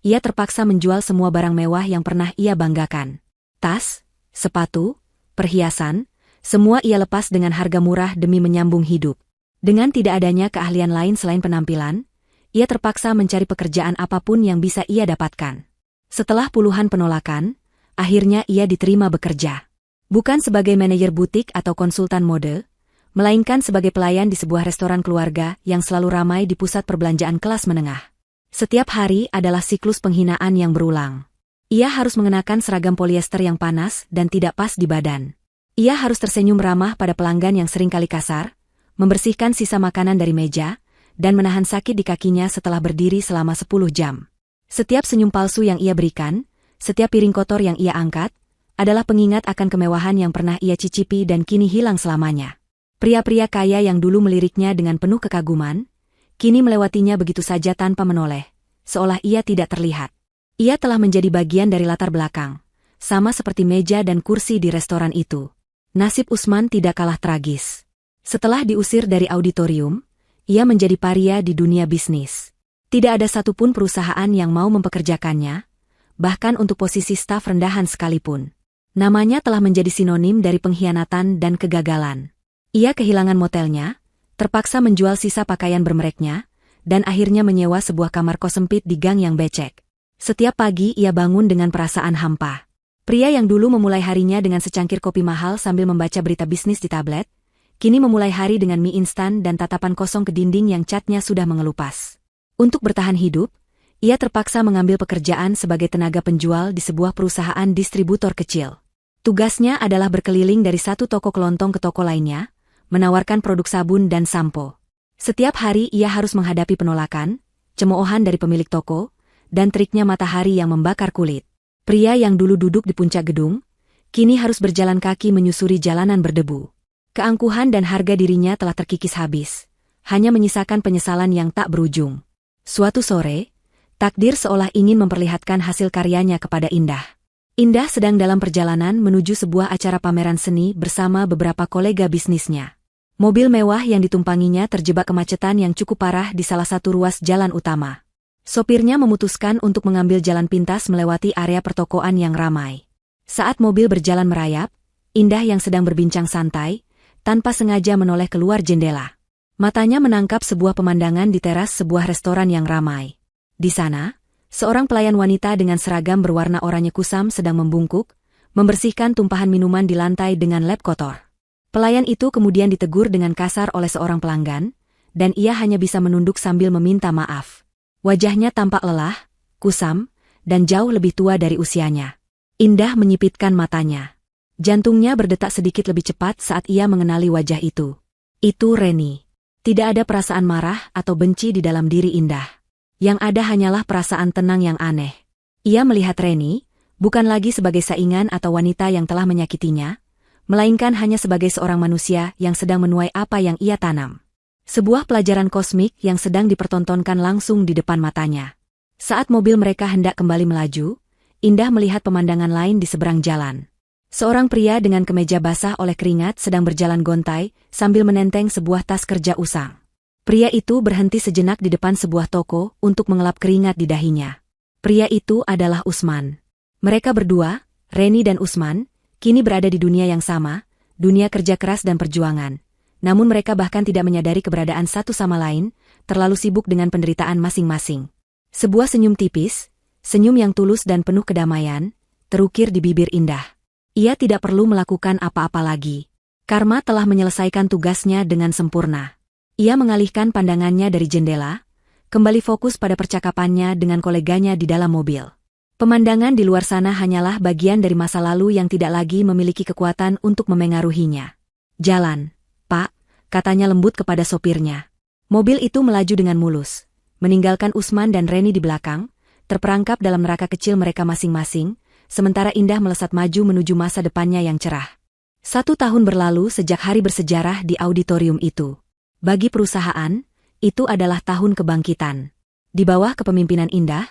Ia terpaksa menjual semua barang mewah yang pernah ia banggakan. Tas, sepatu, perhiasan, semua ia lepas dengan harga murah demi menyambung hidup. Dengan tidak adanya keahlian lain selain penampilan, ia terpaksa mencari pekerjaan apapun yang bisa ia dapatkan. Setelah puluhan penolakan, akhirnya ia diterima bekerja. Bukan sebagai manajer butik atau konsultan mode, melainkan sebagai pelayan di sebuah restoran keluarga yang selalu ramai di pusat perbelanjaan kelas menengah. Setiap hari adalah siklus penghinaan yang berulang. Ia harus mengenakan seragam polyester yang panas dan tidak pas di badan. Ia harus tersenyum ramah pada pelanggan yang seringkali kasar, membersihkan sisa makanan dari meja, dan menahan sakit di kakinya setelah berdiri selama 10 jam. Setiap senyum palsu yang ia berikan, setiap piring kotor yang ia angkat, adalah pengingat akan kemewahan yang pernah ia cicipi dan kini hilang selamanya. Pria-pria kaya yang dulu meliriknya dengan penuh kekaguman, kini melewatinya begitu saja tanpa menoleh, seolah ia tidak terlihat. Ia telah menjadi bagian dari latar belakang, sama seperti meja dan kursi di restoran itu. Nasib Usman tidak kalah tragis. Setelah diusir dari auditorium, ia menjadi paria di dunia bisnis. Tidak ada satupun perusahaan yang mau mempekerjakannya, bahkan untuk posisi staf rendahan sekalipun. Namanya telah menjadi sinonim dari pengkhianatan dan kegagalan. Ia kehilangan motelnya, terpaksa menjual sisa pakaian bermereknya, dan akhirnya menyewa sebuah kamar kos sempit di gang yang becek. Setiap pagi ia bangun dengan perasaan hampa. Pria yang dulu memulai harinya dengan secangkir kopi mahal sambil membaca berita bisnis di tablet, kini memulai hari dengan mie instan dan tatapan kosong ke dinding yang catnya sudah mengelupas. Untuk bertahan hidup, ia terpaksa mengambil pekerjaan sebagai tenaga penjual di sebuah perusahaan distributor kecil. Tugasnya adalah berkeliling dari satu toko kelontong ke toko lainnya, menawarkan produk sabun dan sampo. Setiap hari ia harus menghadapi penolakan, cemoohan dari pemilik toko, dan triknya matahari yang membakar kulit. Pria yang dulu duduk di puncak gedung, kini harus berjalan kaki menyusuri jalanan berdebu. Keangkuhan dan harga dirinya telah terkikis habis, hanya menyisakan penyesalan yang tak berujung. Suatu sore, takdir seolah ingin memperlihatkan hasil karyanya kepada Indah. Indah sedang dalam perjalanan menuju sebuah acara pameran seni bersama beberapa kolega bisnisnya. Mobil mewah yang ditumpanginya terjebak kemacetan yang cukup parah di salah satu ruas jalan utama. Sopirnya memutuskan untuk mengambil jalan pintas melewati area pertokoan yang ramai. Saat mobil berjalan merayap, Indah yang sedang berbincang santai, tanpa sengaja menoleh keluar jendela. Matanya menangkap sebuah pemandangan di teras sebuah restoran yang ramai. Di sana, seorang pelayan wanita dengan seragam berwarna oranye kusam sedang membungkuk, membersihkan tumpahan minuman di lantai dengan lap kotor. Pelayan itu kemudian ditegur dengan kasar oleh seorang pelanggan, dan ia hanya bisa menunduk sambil meminta maaf. Wajahnya tampak lelah, kusam, dan jauh lebih tua dari usianya. Indah menyipitkan matanya. Jantungnya berdetak sedikit lebih cepat saat ia mengenali wajah itu. Itu Reni. Tidak ada perasaan marah atau benci di dalam diri Indah. Yang ada hanyalah perasaan tenang yang aneh. Ia melihat Reni, bukan lagi sebagai saingan atau wanita yang telah menyakitinya, melainkan hanya sebagai seorang manusia yang sedang menuai apa yang ia tanam. Sebuah pelajaran kosmik yang sedang dipertontonkan langsung di depan matanya. Saat mobil mereka hendak kembali melaju, Indah melihat pemandangan lain di seberang jalan. Seorang pria dengan kemeja basah oleh keringat sedang berjalan gontai sambil menenteng sebuah tas kerja usang. Pria itu berhenti sejenak di depan sebuah toko untuk mengelap keringat di dahinya. Pria itu adalah Usman. Mereka berdua, Reni dan Usman, kini berada di dunia yang sama, dunia kerja keras dan perjuangan. Namun mereka bahkan tidak menyadari keberadaan satu sama lain, terlalu sibuk dengan penderitaan masing-masing. Sebuah senyum tipis, senyum yang tulus dan penuh kedamaian, terukir di bibir Indah. Ia tidak perlu melakukan apa-apa lagi. Karma telah menyelesaikan tugasnya dengan sempurna. Ia mengalihkan pandangannya dari jendela, kembali fokus pada percakapannya dengan koleganya di dalam mobil. Pemandangan di luar sana hanyalah bagian dari masa lalu yang tidak lagi memiliki kekuatan untuk memengaruhinya. "Jalan, Pak," katanya lembut kepada sopirnya. Mobil itu melaju dengan mulus, meninggalkan Usman dan Reni di belakang, terperangkap dalam neraka kecil mereka masing-masing, sementara Indah melesat maju menuju masa depannya yang cerah. 1 tahun berlalu sejak hari bersejarah di auditorium itu. Bagi perusahaan, itu adalah tahun kebangkitan. Di bawah kepemimpinan Indah,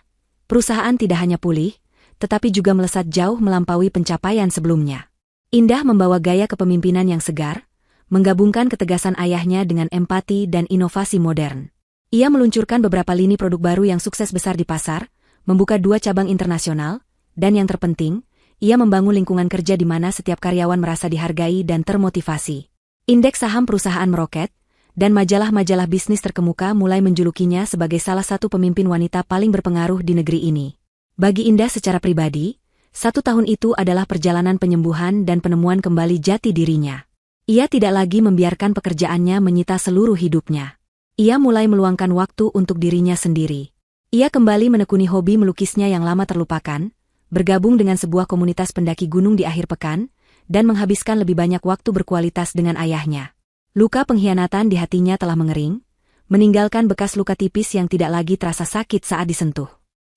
perusahaan tidak hanya pulih, tetapi juga melesat jauh melampaui pencapaian sebelumnya. Indah membawa gaya kepemimpinan yang segar, menggabungkan ketegasan ayahnya dengan empati dan inovasi modern. Ia meluncurkan beberapa lini produk baru yang sukses besar di pasar, membuka 2 cabang internasional, dan yang terpenting, ia membangun lingkungan kerja di mana setiap karyawan merasa dihargai dan termotivasi. Indeks saham perusahaan meroket, dan majalah-majalah bisnis terkemuka mulai menjulukinya sebagai salah satu pemimpin wanita paling berpengaruh di negeri ini. Bagi Indah secara pribadi, 1 tahun itu adalah perjalanan penyembuhan dan penemuan kembali jati dirinya. Ia tidak lagi membiarkan pekerjaannya menyita seluruh hidupnya. Ia mulai meluangkan waktu untuk dirinya sendiri. Ia kembali menekuni hobi melukisnya yang lama terlupakan, bergabung dengan sebuah komunitas pendaki gunung di akhir pekan, dan menghabiskan lebih banyak waktu berkualitas dengan ayahnya. Luka pengkhianatan di hatinya telah mengering, meninggalkan bekas luka tipis yang tidak lagi terasa sakit saat disentuh.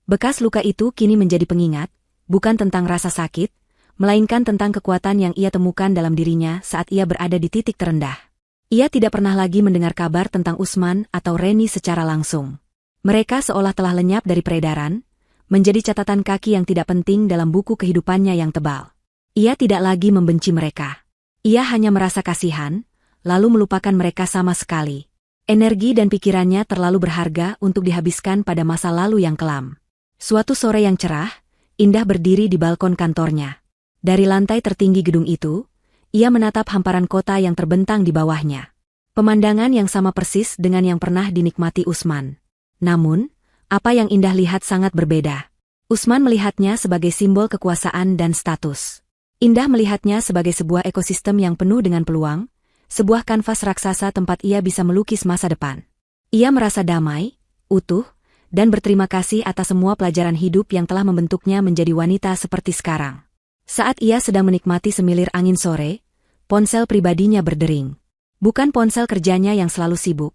Bekas luka itu kini menjadi pengingat, bukan tentang rasa sakit, melainkan tentang kekuatan yang ia temukan dalam dirinya saat ia berada di titik terendah. Ia tidak pernah lagi mendengar kabar tentang Usman atau Reni secara langsung. Mereka seolah telah lenyap dari peredaran, menjadi catatan kaki yang tidak penting dalam buku kehidupannya yang tebal. Ia tidak lagi membenci mereka. Ia hanya merasa kasihan, lalu melupakan mereka sama sekali. Energi dan pikirannya terlalu berharga untuk dihabiskan pada masa lalu yang kelam. Suatu sore yang cerah, Indah berdiri di balkon kantornya. Dari lantai tertinggi gedung itu, ia menatap hamparan kota yang terbentang di bawahnya. Pemandangan yang sama persis dengan yang pernah dinikmati Usman. Namun, apa yang Indah lihat sangat berbeda. Usman melihatnya sebagai simbol kekuasaan dan status. Indah melihatnya sebagai sebuah ekosistem yang penuh dengan peluang, sebuah kanvas raksasa tempat ia bisa melukis masa depan. Ia merasa damai, utuh, dan berterima kasih atas semua pelajaran hidup yang telah membentuknya menjadi wanita seperti sekarang. Saat ia sedang menikmati semilir angin sore, ponsel pribadinya berdering. Bukan ponsel kerjanya yang selalu sibuk,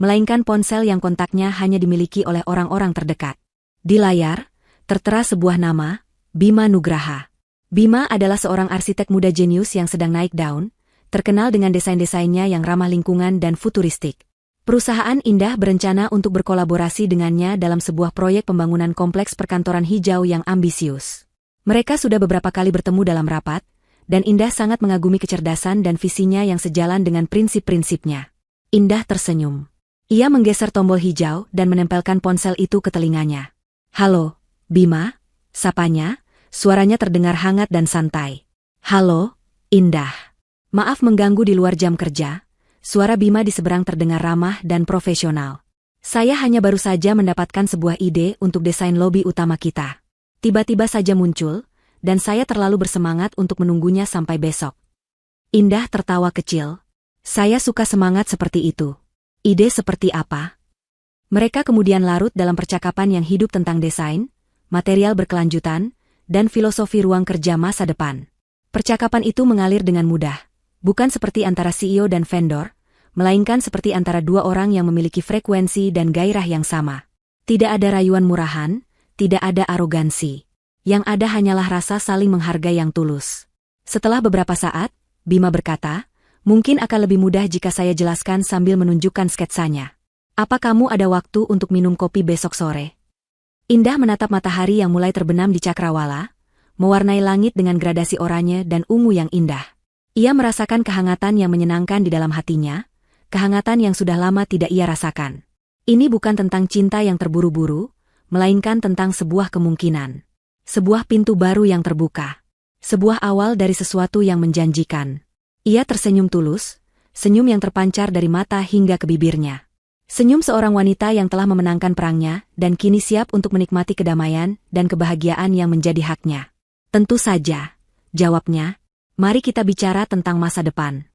melainkan ponsel yang kontaknya hanya dimiliki oleh orang-orang terdekat. Di layar, tertera sebuah nama, Bima Nugraha. Bima adalah seorang arsitek muda jenius yang sedang naik daun, terkenal dengan desain-desainnya yang ramah lingkungan dan futuristik. Perusahaan Indah berencana untuk berkolaborasi dengannya dalam sebuah proyek pembangunan kompleks perkantoran hijau yang ambisius. Mereka sudah beberapa kali bertemu dalam rapat, dan Indah sangat mengagumi kecerdasan dan visinya yang sejalan dengan prinsip-prinsipnya. Indah tersenyum. Ia menggeser tombol hijau dan menempelkan ponsel itu ke telinganya. "Halo, Bima," sapanya, suaranya terdengar hangat dan santai. "Halo, Indah. Maaf mengganggu di luar jam kerja." Suara Bima di seberang terdengar ramah dan profesional. "Saya hanya baru saja mendapatkan sebuah ide untuk desain lobi utama kita. Tiba-tiba saja muncul, dan saya terlalu bersemangat untuk menunggunya sampai besok." Indah tertawa kecil. "Saya suka semangat seperti itu. Ide seperti apa?" Mereka kemudian larut dalam percakapan yang hidup tentang desain, material berkelanjutan, dan filosofi ruang kerja masa depan. Percakapan itu mengalir dengan mudah, bukan seperti antara CEO dan vendor, melainkan seperti antara dua orang yang memiliki frekuensi dan gairah yang sama. Tidak ada rayuan murahan, tidak ada arogansi. Yang ada hanyalah rasa saling menghargai yang tulus. Setelah beberapa saat, Bima berkata, "Mungkin akan lebih mudah jika saya jelaskan sambil menunjukkan sketsanya. Apa kamu ada waktu untuk minum kopi besok sore?" Indah menatap matahari yang mulai terbenam di cakrawala, mewarnai langit dengan gradasi oranye dan ungu yang indah. Ia merasakan kehangatan yang menyenangkan di dalam hatinya, kehangatan yang sudah lama tidak ia rasakan. Ini bukan tentang cinta yang terburu-buru, melainkan tentang sebuah kemungkinan. Sebuah pintu baru yang terbuka. Sebuah awal dari sesuatu yang menjanjikan. Ia tersenyum tulus, senyum yang terpancar dari mata hingga ke bibirnya. Senyum seorang wanita yang telah memenangkan perangnya dan kini siap untuk menikmati kedamaian dan kebahagiaan yang menjadi haknya. "Tentu saja," jawabnya. "Mari kita bicara tentang masa depan."